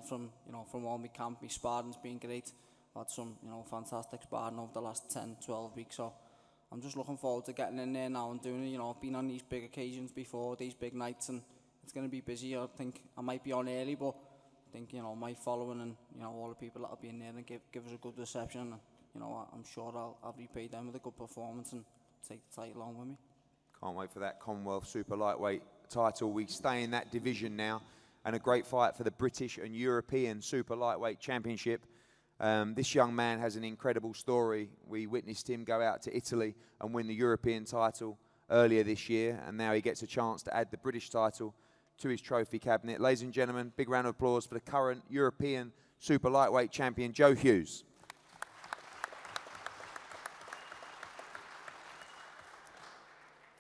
from, you know, from all my camp. My sparring's been great. I've had some, you know, fantastic sparring over the last 10, 12 weeks, so I'm just looking forward to getting in there now and doing it. You know, I've been on these big occasions before, these big nights, and it's going to be busy. I think I might be on early, but I think, you know, my following and, you know, all the people that will be in there and give us a good reception. And, you know, I'm sure I'll repay them with a good performance and take the title on with me. Can't wait for that Commonwealth Super Lightweight title. We stay in that division now, and a great fight for the British and European Super Lightweight Championship. This young man has an incredible story. We witnessed him go out to Italy and win the European title earlier this year, and now he gets a chance to add the British title to his trophy cabinet. Ladies and gentlemen, big round of applause for the current European Super Lightweight champion, Joe Hughes.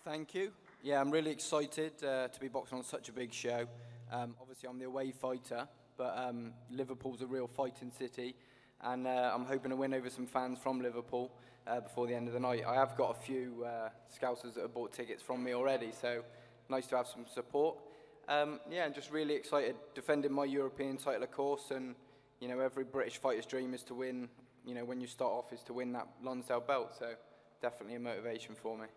Thank you. Yeah, I'm really excited to be boxing on such a big show. Obviously, I'm the away fighter, but Liverpool's a real fighting city, and I'm hoping to win over some fans from Liverpool before the end of the night. I have got a few Scousers that have bought tickets from me already, so nice to have some support. Yeah, I'm just really excited, defending my European title, of course, and you know, every British fighter's dream is to win, you know, when you start off, is to win that Lonsdale belt, so definitely a motivation for me.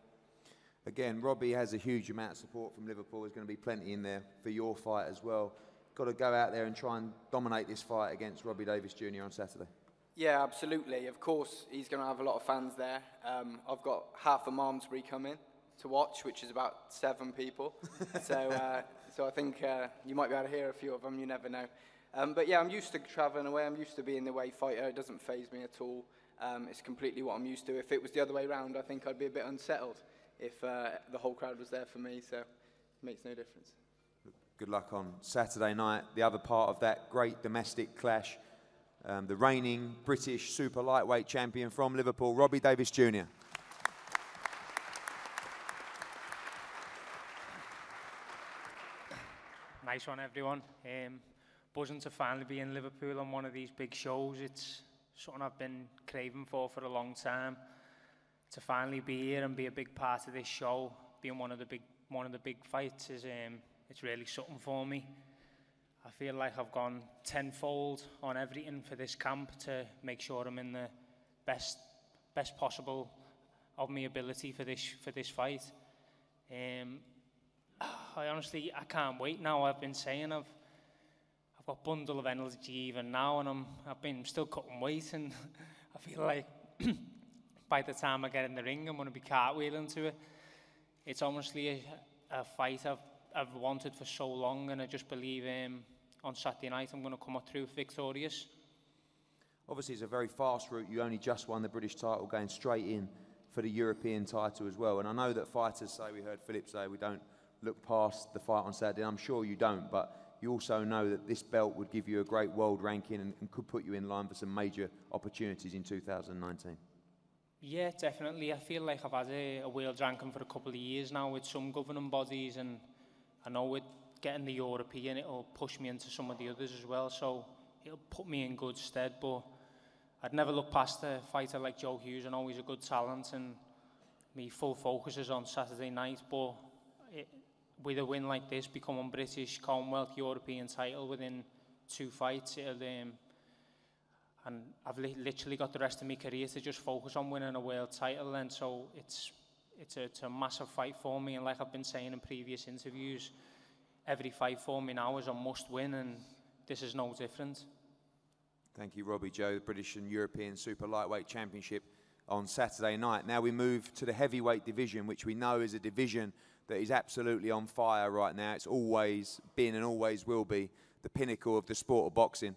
Again, Robbie has a huge amount of support from Liverpool. There's going to be plenty in there for your fight as well. Got to go out there and try and dominate this fight against Robbie Davis Jr. on Saturday. Yeah, absolutely. Of course, he's going to have a lot of fans there. I've got half of Malmesbury coming to watch, which is about 7 people. So I think you might be able to hear a few of them. You never know. But yeah, I'm used to travelling away. I'm used to being the away fighter. It doesn't faze me at all. It's completely what I'm used to. If it was the other way around, I think I'd be a bit unsettled if the whole crowd was there for me, so it makes no difference. Good luck on Saturday night. The other part of that great domestic clash, the reigning British Super Lightweight champion from Liverpool, Robbie Davis Jr. Nice one, everyone. Buzzing to finally be in Liverpool on one of these big shows. It's something I've been craving for a long time. To finally be here and be a big part of this show, being one of the big fights, is it's really something for me. I feel like I've gone tenfold on everything for this camp to make sure I'm in the best possible of my ability for this fight. I can't wait now. I've been saying I've got a bundle of energy even now, and I've been still cutting weight, and I feel like by the time I get in the ring, I'm going to be cartwheeling to it. It's honestly a fight I've wanted for so long, and I just believe on Saturday night I'm going to come up through victorious. Obviously, it's a very fast route. You only just won the British title, going straight in for the European title as well. And I know that fighters say, we heard Philip say, we don't look past the fight on Saturday. I'm sure you don't, but you also know that this belt would give you a great world ranking and could put you in line for some major opportunities in 2019. Yeah, definitely. I feel like I've had a world ranking for a couple of years now with some governing bodies, and I know with getting the European, it'll push me into some of the others as well, so it'll put me in good stead. But I'd never look past a fighter like Joe Hughes. I know he's a good talent, and my full focus is on Saturday night, but with a win like this, becoming British, Commonwealth, European title within 2 fights, and I've literally got the rest of my career to just focus on winning a world title, and so it's a massive fight for me, and like I've been saying in previous interviews, every fight for me now is a must win, and this is no different. Thank you, Robbie Joe. The British and European Super Lightweight Championship on Saturday night. Now we move to the heavyweight division, which we know is a division that is absolutely on fire right now. It's always been and always will be the pinnacle of the sport of boxing.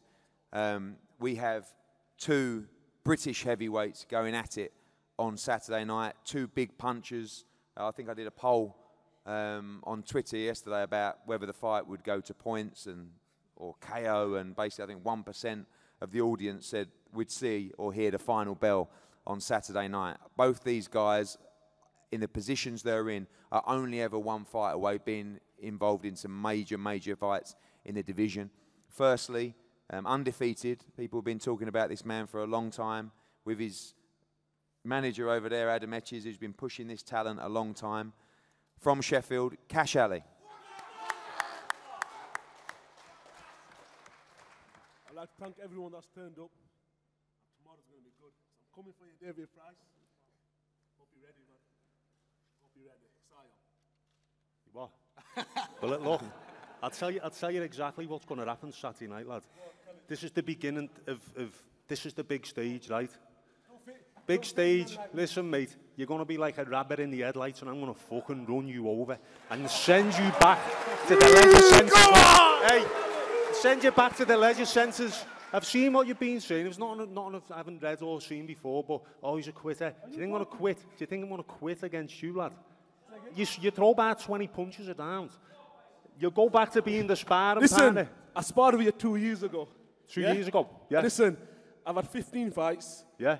We have two British heavyweights going at it on Saturday night, two big punchers. I think I did a poll on Twitter yesterday about whether the fight would go to points or KO, and basically I think 1% of the audience said we'd see or hear the final bell on Saturday night. Both these guys, in the positions they're in, are only ever one fight away being involved in some major fights in the division. Firstly, undefeated. People have been talking about this man for a long time, with his manager over there, Adam Etches, who's been pushing this talent a long time. From Sheffield, Cash Ali. I'd like to thank everyone that's turned up. Tomorrow's going to be good. I'm coming for you, David Price. Hope you're ready, man. Hope you're ready. You what? Well, look, I'll tell you exactly what's going to happen Saturday night, lad. This is the beginning of this is the big stage, right? Big stage. Listen, mate, you're going to be like a rabbit in the headlights, and I'm going to fucking run you over and send you back to the leisure centres. Hey, send you back to the leisure centres. I've seen what you've been saying. It's not I haven't read or seen before, but oh, he's a quitter. Do you think I'm going to quit? Do you think I'm going to quit against you, lad? You throw about 20 punches a round. You'll go back to being the sparring partner. Listen, I sparred with you 2 years ago. 2 years ago? Yeah. Listen, I've had 15 fights. Yeah.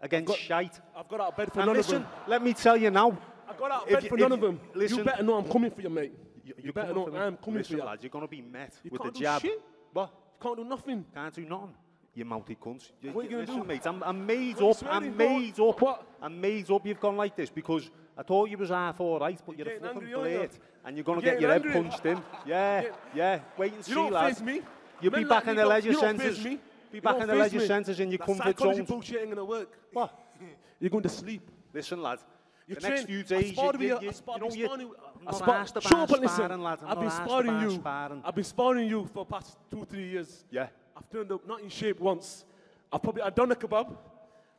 Against shite. I've got out of bed for none of them. Let me tell you now. I got out of bed for none of them. Listen, you better know I'm coming for you, mate. You better know I'm coming listen, for you. Lad, you're going to be met you with can't the do jab. Shit. What? You can't do nothing. Can't do nothing. You mouthy cunts. What are you going to do? Mate, I'm made up. I'm made up. What? I'm made up. You've gone like this because I thought you was half all right, but you're a fucking blade. And you're going to get your head punched in. Yeah. Wait and see, lad. You don't face me. You'll be back in the leisure centres. Be back in the leisure centres in your comfort zone. That bullshit ain't going to work. What? You're going to sleep. Listen, lad. The next few days, I've been sparring you for the past 2-3 years. Yeah. I've turned up not in shape once. I've done a kebab.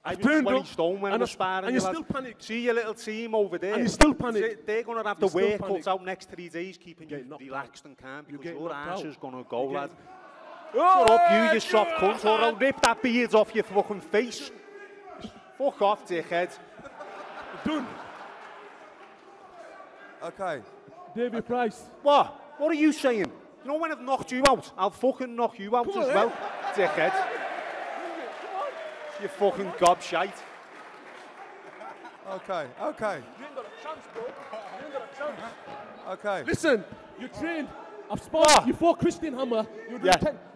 I've turned 20 stone when I'm sparring. And you still panic. See your little team over there. And you still panic. They're going to have the work cut out next 3 days, keeping you relaxed and calm, because your ass is going to go, lad. Shut up, you soft cunt, or I'll rip that beard off your fucking face. Fuck off, dickhead. Done. Okay. David Price. What? What are you saying? You know when I've knocked you out, I'll fucking knock you out as well, dickhead. You fucking gobshite. Okay. You ain't got a chance, bro. You ain't got a chance. Okay. Listen, you trained. I've sparred. You fought Christian Hammer. You're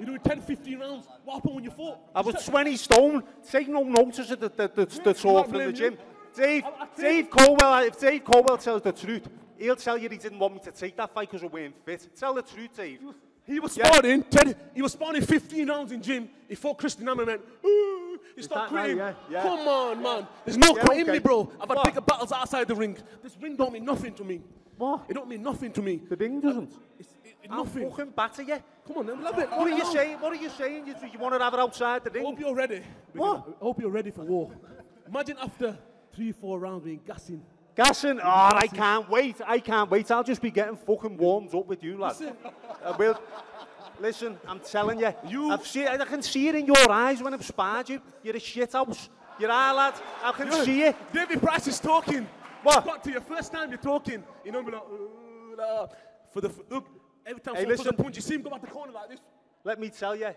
doing 10, 15 rounds. What happened when you fought? I was 20 stone. Take no notice of the talk from the gym. Dave Colwell, if Dave Colwell tells the truth, he'll tell you he didn't want me to take that fight because I weren't fit. Tell the truth, Dave. He was sparring. He was sparring 15 rounds in gym. He fought Christian Hammer, man. He started quitting. Come on, man. There's no quitting me, bro. I've had bigger battles outside the ring. This ring don't mean nothing to me. What? It don't mean nothing to me. The ring doesn't. I'll fucking batter you. Come on, then, love it. What are you saying? What are you saying? You want to have it outside the ring? Hope you're ready. What? I hope you're ready for war. Imagine after 3-4 rounds being gassing. Gassing? Oh, I can't wait. I can't wait. I'll just be getting fucking warmed up with you, lad. Listen, I'm telling you. I can see it in your eyes when I've sparred you. You're a shithouse. You are, lad. I can see it. David Price is talking. What? Got to your first time you're talking. You know, look, every time someone puts a punch, you see him go back the corner like this. Let me tell you,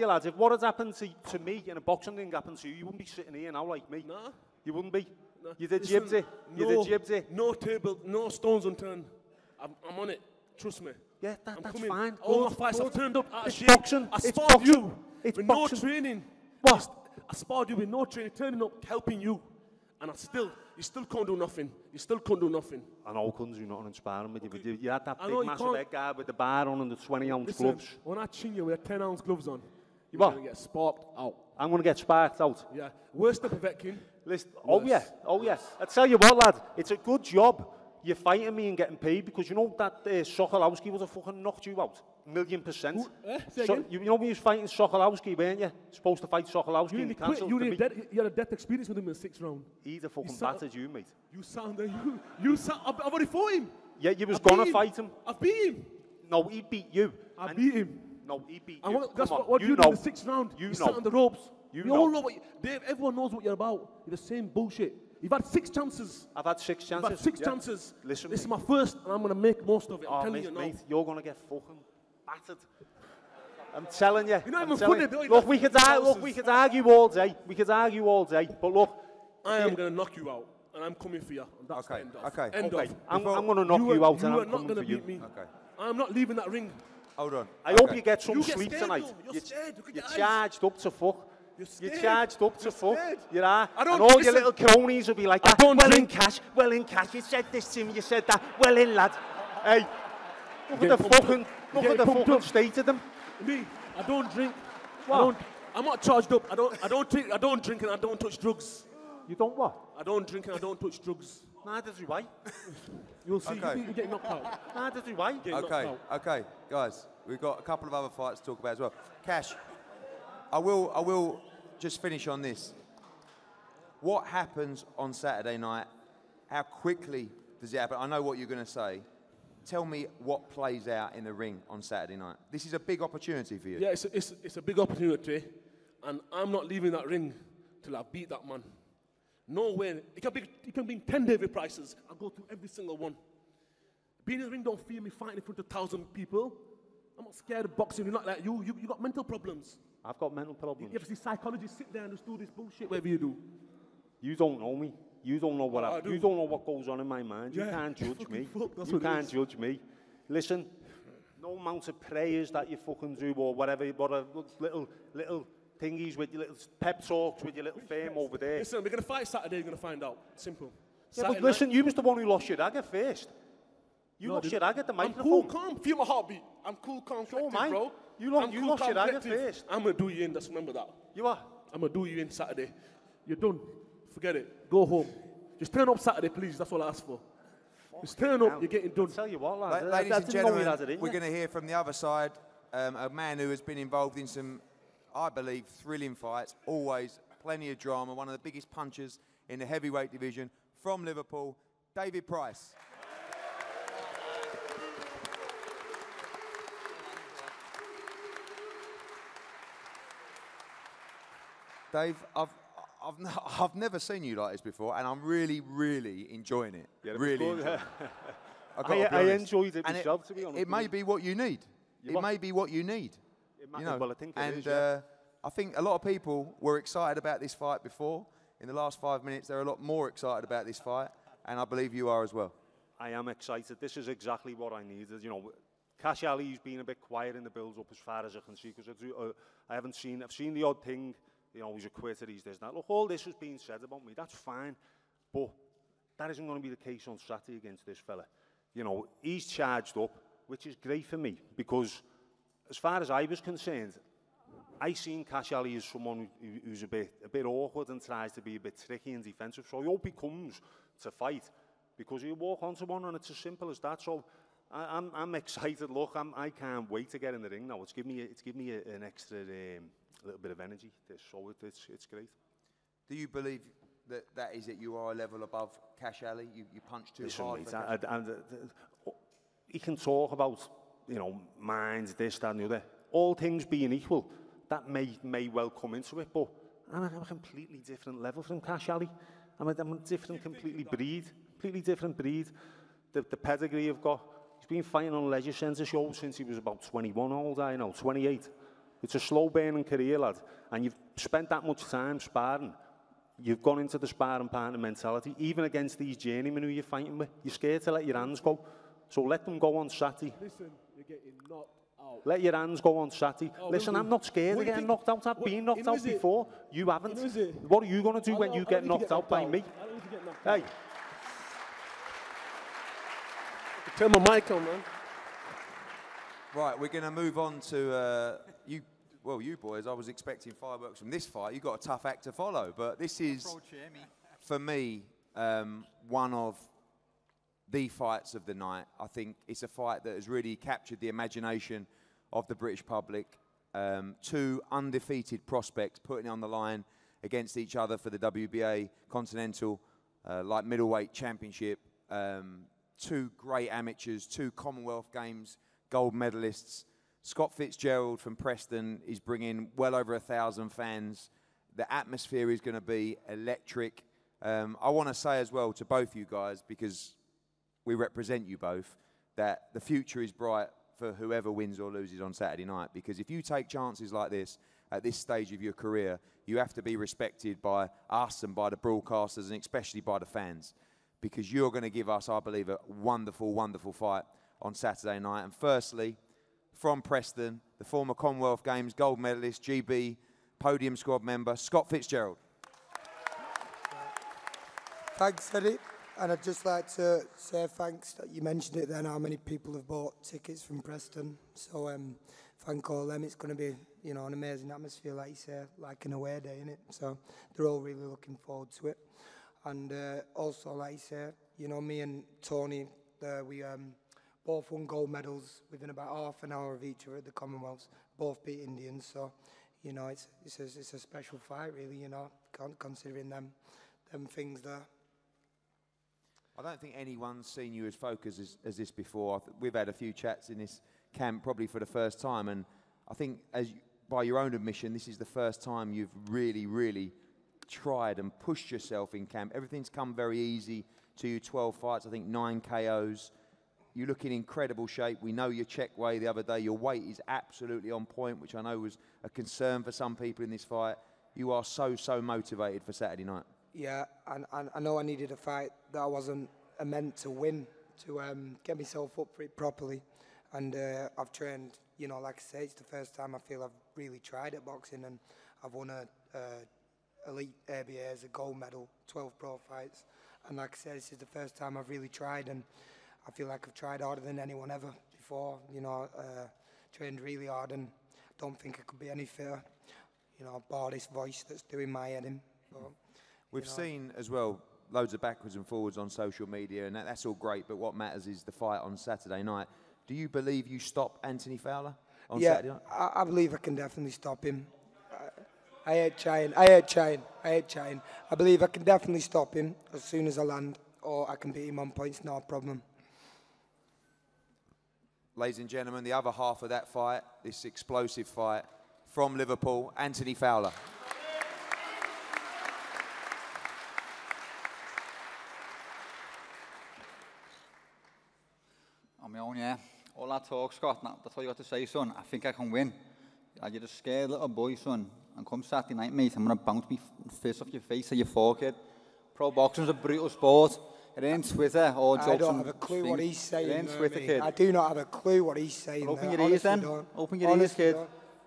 lads, if what had happened to me in a boxing ring happened to you, you wouldn't be sitting here now like me. Nah. You wouldn't be. Nah. You did jibs it. You did jibs it. No table, no stones unturned. I'm on it. Trust me. Yeah, that's fine. All my fights I've turned up out of It's shape. boxing. I It's sparred boxing. you It's with boxing. no training. What? I sparred you with no training, turning up, helping you. And you still can't do nothing. You still can't do nothing. I know I couldn't do nothing inspiring with you, but you had that I know big you massive can't. head guy with the bar on and the 20-ounce Listen, gloves. when I chin you with 10-ounce gloves on, You're going to get sparked out. I'm going to get sparked out. Yeah. Worst of Povetkin. Listen, oh yeah. I tell you what, lad, it's a good job you're fighting me and getting paid, because you know that Sokolowski would have fucking knocked you out. 1,000,000%. So, you know when you was fighting Sokolowski, weren't you? Supposed to fight Sokolowski. You had a death experience with him in the 6th round. He'd have fucking battered you, mate. I've already fought him. Yeah, you was going to fight him. I beat him. No, he beat you. I beat him. No, he beat you. That's what you did in the 6th round. You sat on the ropes. We all know what Dave, everyone knows what you're about. You're the same bullshit. You've had 6 chances. I've had 6 chances. You've had 6 chances. Listen, this is my first, and I'm going to make most of it. I'm telling you now. Mate, you're going to get fucking battered. I'm telling you. You're not even funny, though. Look, we could argue all day. But look, I am going to knock you out, and I'm coming for you. And that's the end of. End of. I'm going to knock you out, and I'm not going to beat me. I'm not leaving that ring. Hold on. I hope you get some sleep tonight. You're scared. You're charged up to fuck. You're charged up to fuck. You are. And all your little cronies will be like that. Well in cash. You said this to me, you said that. Well in, lad. Hey, look at the fucking state of them. Me, I don't drink. What? I'm not charged up. I don't drink and I don't touch drugs. You don't what? I don't drink and I don't touch drugs. Neither do I. You'll see. You get knocked out. Neither do I. Okay, guys. We've got a couple of other fights to talk about as well. Cash, I will just finish on this. What happens on Saturday night? How quickly does it happen? I know what you're going to say. Tell me what plays out in the ring on Saturday night. This is a big opportunity for you. Yeah, it's a big opportunity, and I'm not leaving that ring till I beat that man. No way. It can be 10 David Prices. I'll go through every single one. Being in the ring don't fear me fighting in front of 1,000 people. I'm not scared of boxing. You're not like you. You got mental problems. I've got mental problems. You ever see psychologists sit there and just do this bullshit, whatever you do? You don't know me. You don't know what you don't know what goes on in my mind. You can't judge me. You can't judge me. Listen, no amount of prayers that you fucking do or whatever, little thingies with your little pep talks with your little fame over there. Listen, we're going to fight Saturday, you're going to find out. Simple. Yeah, but listen, you was the one who lost your dagger first. You lost your dagger at the microphone. I'm cool, calm. Feel my heartbeat. I'm cool, calm, collected, bro. You lost your dagger first. I'm going to do you in, just remember that. You are? I'm going to do you in Saturday. You're done. Forget it. Go home. Just turn up Saturday, please. That's all I ask for. Just turn up, you're getting done. I'll tell you what, lads. Ladies and gentlemen, we're going to hear from the other side, a man who has been involved in some, I believe, thrilling fights, always plenty of drama, one of the biggest punchers in the heavyweight division from Liverpool, David Price. Dave, I've never seen you like this before, and I'm really enjoying it. Yeah, really enjoying it. I enjoyed it myself, to be honest. It may be what you need. It may be what you need. You know, well, I think it is, I think a lot of people were excited about this fight before. In the last 5 minutes, they're a lot more excited about this fight, and I believe you are as well. I am excited. This is exactly what I needed. You know, Cash Ali's been a bit quiet in the build-up as far as I can see, because I've seen the odd thing. You know, he's a quitter, he's this, that. Look, all this has been said about me, that's fine. But that isn't going to be the case on Saturday against this fella. You know, he's charged up, which is great for me, because as far as I was concerned, I seen Cash Ali as someone who's a bit awkward and tries to be a bit tricky and defensive. So I hope he comes to fight, because he'll walk onto one, and it's as simple as that. So I'm excited. Look, I can't wait to get in the ring now. It's given me an extra little bit of energy. So it's great. Do you believe that is it? You are a level above Cash Ali. You punch too hard. Mate, he can talk about, you know, minds, this, that, and the other. All things being equal, that may well come into it. But I'm a completely different level from Cash Ali. I'm a different, completely different breed. The pedigree I've got. He's been fighting on leisure centre shows since he was about 21. How old are you now? 28. It's a slow-burning career, lad, and you've spent that much time sparring. You've gone into the sparring partner mentality, even against these journeymen who you're fighting with. You're scared to let your hands go, so let them go on Saturday. Listen, you're getting knocked out. Let your hands go on Saturday. Listen, I'm not scared of getting knocked out. I've been knocked out before. You haven't. What are you going to do when you get knocked out by me? Hey. Turn my mic on, man. Right, we're going to move on to you. well, you boys, I was expecting fireworks from this fight. You've got a tough act to follow, but this is, for me, one of the fights of the night. I think it's a fight that has really captured the imagination of the British public. Two undefeated prospects putting it on the line against each other for the WBA Continental Light Middleweight Championship. Two great amateurs, two Commonwealth Games gold medalists. Scott Fitzgerald from Preston is bringing well over 1,000 fans. The atmosphere is going to be electric. I want to say as well to both you guys, because we represent you both, that the future is bright for whoever wins or loses on Saturday night. Because if you take chances like this at this stage of your career, you have to be respected by us and by the broadcasters and especially by the fans. Because you're going to give us, I believe, a wonderful, wonderful fight on Saturday night. And firstly, from Preston, the former Commonwealth Games gold medalist, GB podium squad member, Scott Fitzgerald. Thanks, Eddie. And I'd just like to say thanks that you mentioned it then, how many people have bought tickets from Preston. So thank all them. It's going to be, you know, an amazing atmosphere, like you say, like an away day, innit? So they're all really looking forward to it. And also, like you say, you know, me and Tony, we both won gold medals within about half an hour of each other at the Commonwealths. Both beat Indians, so, you know, it's a special fight, really, you know, considering them things there. I don't think anyone's seen you as focused as this before. We've had a few chats in this camp probably for the first time, and I think, by your own admission, this is the first time you've really, really tried and pushed yourself in camp. Everything's come very easy to you. 12 fights, I think 9 KOs. You look in incredible shape. We know your check weigh the other day. Your weight is absolutely on point, which I know was a concern for some people in this fight. You are so, so motivated for Saturday night. Yeah, and I know I needed a fight that I wasn't meant to win, to get myself up for it properly. And I've trained, you know, like I say, it's the first time I feel I've really tried at boxing, and I've won a elite ABA as a gold medal, 12 pro fights. And like I said, this is the first time I've really tried, and I feel like I've tried harder than anyone ever before. You know, trained really hard, and don't think I could be any fitter. You know, bar this voice that's doing my head in. But, we've seen as well loads of backwards and forwards on social media, and that's all great, but what matters is the fight on Saturday night. Do you believe you stop Anthony Fowler on Saturday night? I believe I can definitely stop him. I hate trying. I believe I can definitely stop him as soon as I land, or I can beat him on points, no problem. Ladies and gentlemen, the other half of that fight, this explosive fight from Liverpool, Anthony Fowler. On my own, yeah. All that talk, Scott, that's all you got to say, son. I think I can win. You're a scared little boy, son. And come Saturday night, mate, I'm going to bounce me fist off your face at your forehead. Pro boxing's a brutal sport. It ain't Twitter or jokes. I don't have a clue what he's saying. It ain't Twitter, kid. I do not have a clue what he's saying. Open your ears, then. Open your ears, kid.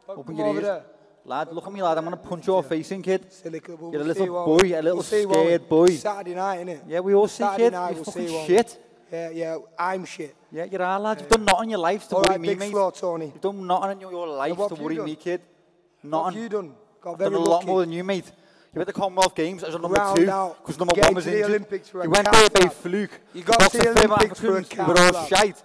Open your ears. Lad, look at me, lad. I'm going to punch your face in, kid. You're a little boy, a little scared boy. Saturday night, innit? Yeah, we all see, kid. You're fucking shit. Yeah, I'm shit. Yeah, you are, lad. You've done nothing in your life to worry me, mate. Slow, Tony. You've done nothing in your life to worry me, kid. Nothing. What have you done? I've done a lot more than you, mate. You went to Commonwealth Games as a number 2 because number 1 was injured. You went there by fluke. You got to the Olympics for a you were all shite.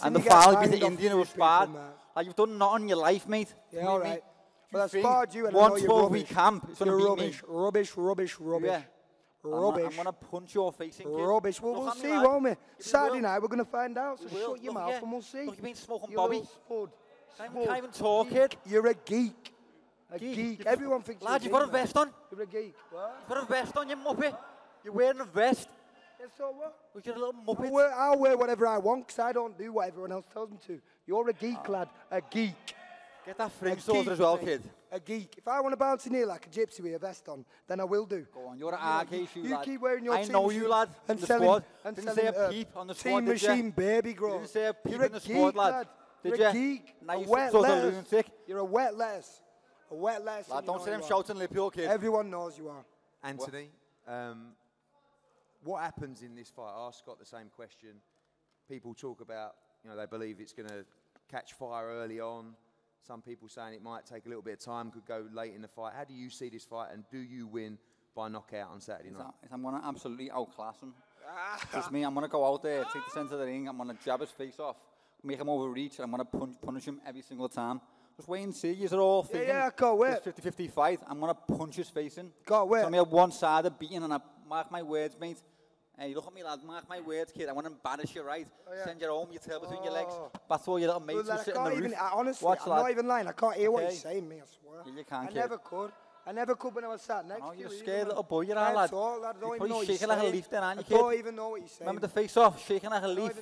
And the Fowler beat the Indian who was bad. Like, you've done nothing in your life, mate. Yeah, all right. Well, I sparred you and I know you're 1-4-week camp. You're rubbish. Yeah. I'm going to punch your face in, kid. Rubbish. Well, we'll see, won't we? Saturday night, we're going to find out. So shut your mouth and we'll see. Look, you've been smoking Bobby. I can't even talk, kid. You're a geek. A geek. Everyone thinks lad, you've got a vest on. You're a geek. What? You've got a vest on, you muppet. You're wearing a vest. Yeah, so what? You're a little muppet. I'll wear whatever I want because I don't do what everyone else tells me to. You're a geek, lad. A geek. Get that fringe sorted as well, kid. A geek. If I want to bounce in here like a gypsy with a vest on, then I will do. Go on, you're an arcade shoe, lad. You keep wearing your I know you, lad. And selling, didn't say a peep on the squad, Team Machine Baby Grow. You didn't say a peep You're in the squad, lad. You're a geek. Now a wet lunatic. You're a wet lettuce. A wet lettuce. Lad, don't say them shouting Liverpool, kid. Everyone knows you are. Anthony, what happens in this fight? I asked Scott the same question. People talk about, you know, they believe it's going to catch fire early on. Some people saying it might take a little bit of time, could go late in the fight. How do you see this fight, and do you win by knockout on Saturday night? I'm going to absolutely outclass him. Just me, I'm going to go out there, take the centre of the ring, I'm going to jab his face off, make him overreach, and I'm going to punish him every single time. Just wait and see. You're all thinking I can't wait. It's 50-50 fight. I'm going to punch his face in. Can't wait. So I'm going to one-sided beating, and I mark my words, mate. Hey, look at me, lad. Mark my words, kid. I want to embarrass you, right? Send you home, your tail between your legs. That's all your little mates who sit in the roof. Honestly, I'm not even lying. I can't hear what he's saying, me, I swear. Yeah, you can, I kid. never could. I never could when I was sat next to you. You're a scared little boy, you're lad. You're probably shaking like a leaf then, aren't you, kid? I don't even know what he's saying. Remember the face-off, shaking like a leaf.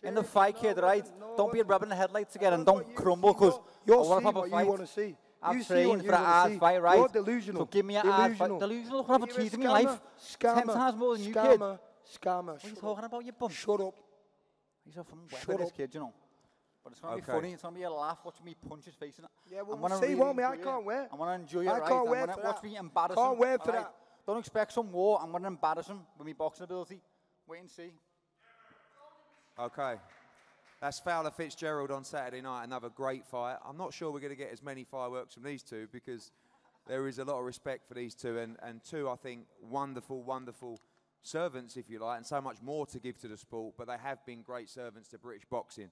In the fight, kid, right? Don't be rubbing the headlights together and don't crumble, because I want to have a fight. You want to see. I'm trained for a hard fight, right? You're delusional. So give me a hard fight. Delusional? What have I achieved in my life? 10 times more than you, kid. Scammer. What are you talking about, you bum? Shut up. He's a fucking weapon, this kid, you know. But it's going to be funny. It's going to be a laugh watching me punch his face in it. Yeah, well, we'll see, won't we? I can't wait. I'm going to enjoy it, right? I can't wait for that. Watch me embarrass him. Can't wait for that. Don't expect some war. I'm going to embarrass him with my boxing ability. Wait and see. Okay. That's Fowler Fitzgerald on Saturday night, another great fight. I'm not sure we're going to get as many fireworks from these two, because there is a lot of respect for these two, and two, I think, wonderful, wonderful servants, if you like, and so much more to give to the sport, but they have been great servants to British boxing.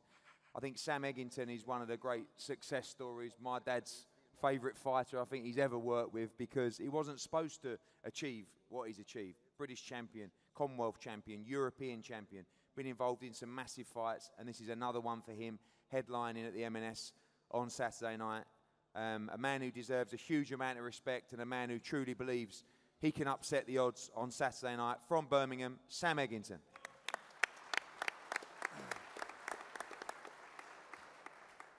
I think Sam Eggington is one of the great success stories. My dad's favourite fighter I think he's ever worked with, because he wasn't supposed to achieve what he's achieved. British champion, Commonwealth champion, European champion, been involved in some massive fights, and this is another one for him, headlining at the M&S on Saturday night. A man who deserves a huge amount of respect, and a man who truly believes he can upset the odds on Saturday night. From Birmingham, Sam Eggington.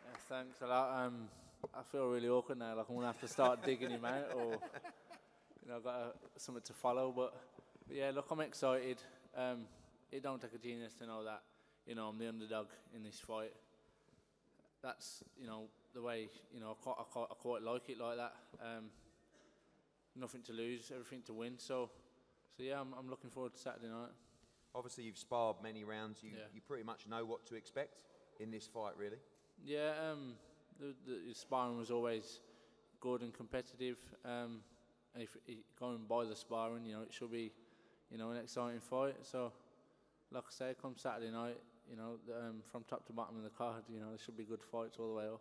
Yeah, thanks a lot. I feel really awkward now, like I'm going to have to start digging him out, or I've got something to follow. But yeah, look, I'm excited. It don't take a genius to know that, I'm the underdog in this fight. That's, the way, I quite like it like that. Nothing to lose, everything to win. So yeah, I'm looking forward to Saturday night. Obviously, you've sparred many rounds. You pretty much know what to expect in this fight, really. Yeah, the sparring was always good and competitive. And if going by the sparring, it should be, an exciting fight. So, like I say, come Saturday night, from top to bottom of the card, there should be good fights all the way up.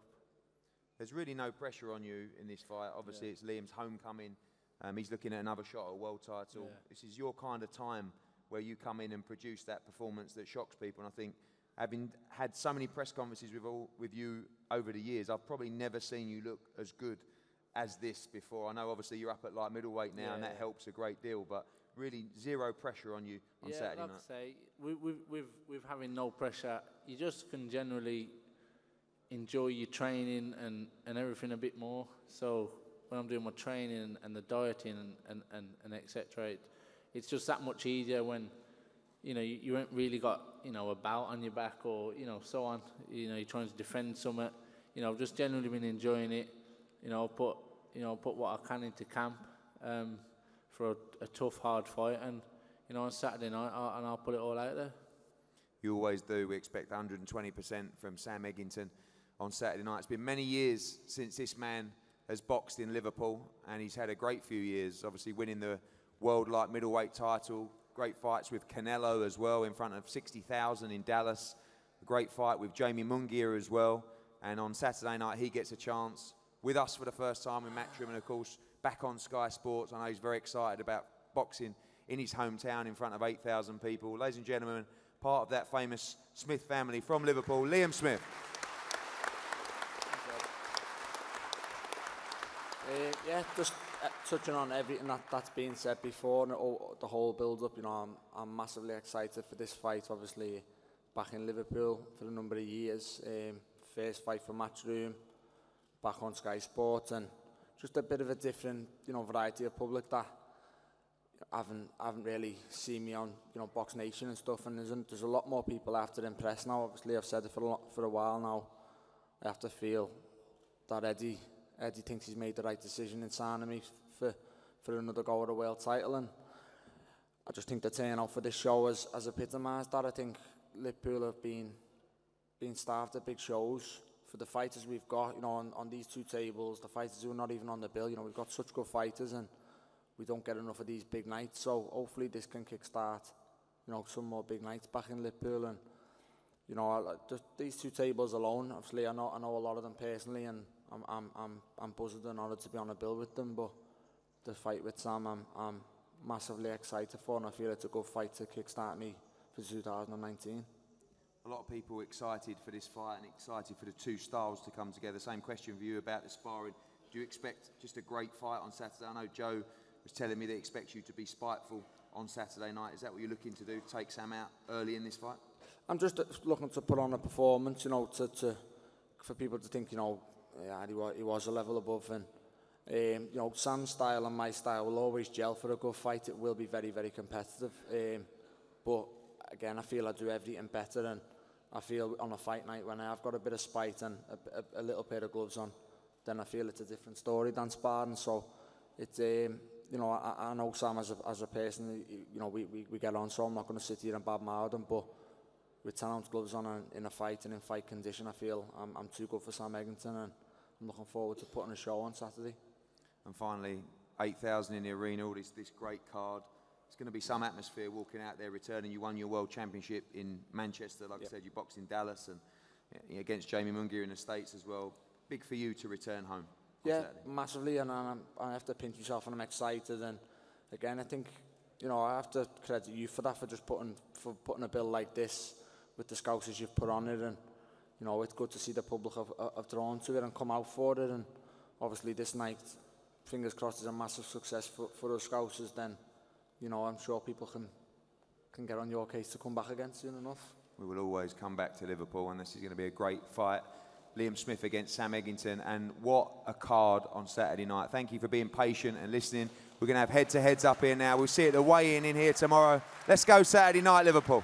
There's really no pressure on you in this fight. Obviously, it's Liam's homecoming. He's looking at another shot at a world title. Yeah. This is your kind of time where you come in and produce that performance that shocks people. And I think, having had so many press conferences with you over the years, I've probably never seen you look as good as this before. I know obviously you're up at light middleweight now, and that helps a great deal, but really zero pressure on you on Saturday night. Like I say, with having no pressure, you just can generally enjoy your training and everything a bit more. So when I'm doing my training and the dieting and etc., it's just that much easier when you ain't really got a bout on your back, or so on. You're trying to defend something. I've just generally been enjoying it. Put what I can into camp for a tough, hard fight, and on Saturday night, I'll put it all out there. You always do. We expect 120% from Sam Eggington on Saturday night. It's been many years since this man has boxed in Liverpool, and he's had a great few years, obviously winning the world light middleweight title, great fights with Canelo as well in front of 60,000 in Dallas, a great fight with Jamie Munguia as well, and on Saturday night he gets a chance with us for the first time in Matchroom, and of course back on Sky Sports. I know he's very excited about boxing in his hometown in front of 8,000 people. Ladies and gentlemen, part of that famous Smith family from Liverpool, Liam Smith. Yeah, just touching on everything that's been said before, and the whole build-up, I'm massively excited for this fight. Obviously, back in Liverpool for a number of years, first fight for Matchroom, back on Sky Sports, and just a bit of a different, variety of public that haven't really seen me on, Box Nation and stuff. And there's a lot more people I have to impress now. Obviously, I've said it for a while now. I have to feel that Eddie thinks he's made the right decision in signing me for another go at a world title, and I just think the turnout for this show has epitomised that. I think Liverpool have been starved at big shows for the fighters we've got, you know, on these two tables, the fighters who are not even on the bill, you know, we've got such good fighters and we don't get enough of these big nights. So hopefully this can kickstart, you know, some more big nights back in Liverpool. And you know, just these two tables alone, obviously I know a lot of them personally, and I'm buzzed and honoured to be on a bill with them. But the fight with Sam, I'm massively excited for, and I feel it's a good fight to kickstart me for 2019. A lot of people excited for this fight and excited for the two styles to come together. Same question for you about the sparring. Do you expect just a great fight on Saturday? I know Joe was telling me that he expects you to be spiteful on Saturday night. Is that what you're looking to do, take Sam out early in this fight? I'm just looking to put on a performance, you know, for people to think, you know, yeah, he was a level above. And, you know, Sam's style and my style will always gel for a good fight. It will be very, very competitive. But, again, I feel I do everything better, and I feel on a fight night when I've got a bit of spite and a little pair of gloves on, then I feel it's a different story than sparring. So it's, you know, I know Sam as a person, you know, we get on, so I'm not going to sit here and badmouth him, but with 10-ounce gloves on in a fight and in fight condition, I feel I'm too good for Sam Eggington, and I'm looking forward to putting a show on Saturday. And finally, 8,000 in the arena, all this great card. It's going to be some atmosphere walking out there, returning. You won your World Championship in Manchester, like I said, you boxed in Dallas, and against Jamie Munguia in the States as well. Big for you to return home. Yeah, massively, and I have to pinch myself, and I'm excited. And again, I think, you know, I have to credit you for that, for putting a bill like this with the scousers you've put on it. And you know, it's good to see the public have drawn to it and come out for it. And obviously this night, fingers crossed, is a massive success for us scousers. Then, you know, I'm sure people can get on your case to come back again soon enough. We will always come back to Liverpool, and this is going to be a great fight. Liam Smith against Sam Eggington, and what a card on Saturday night. Thank you for being patient and listening. We're going to have head-to-heads up here now. We'll see it at the weigh-in in here tomorrow. Let's go Saturday night, Liverpool.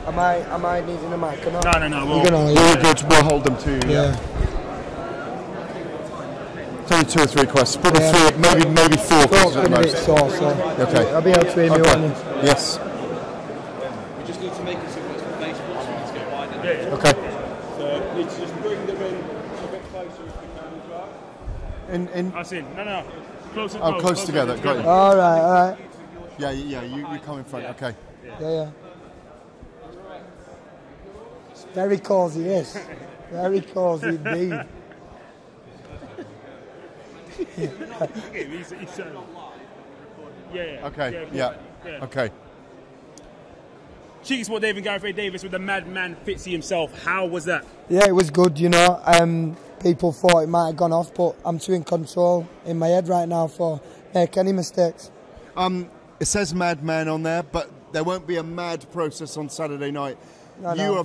Am I needing a mic or not? No. We're good. We'll hold them to you. Yeah. It's only 2 or 3 questions. Probably 3, maybe 4 questions at the most. Okay. I'll be able to hear me on this. Yes. We just need to make it so it's for Facebook, so we need to get wider. Okay. So we need to just bring them in a bit closer if we can as well. I see. No. Closer. Close together. Got you. All right. Yeah. You come in front. Okay. Yeah. Very cosy, yes. Very cosy indeed. Okay. Yeah. Okay. Cheeky Sport Dave and Gareth A. Davis with the madman Fitzy himself. How was that? Yeah, it was good, you know. People thought it might have gone off, but I'm too in control in my head right now for make any mistakes. It says madman on there, but there won't be a mad process on Saturday night. No.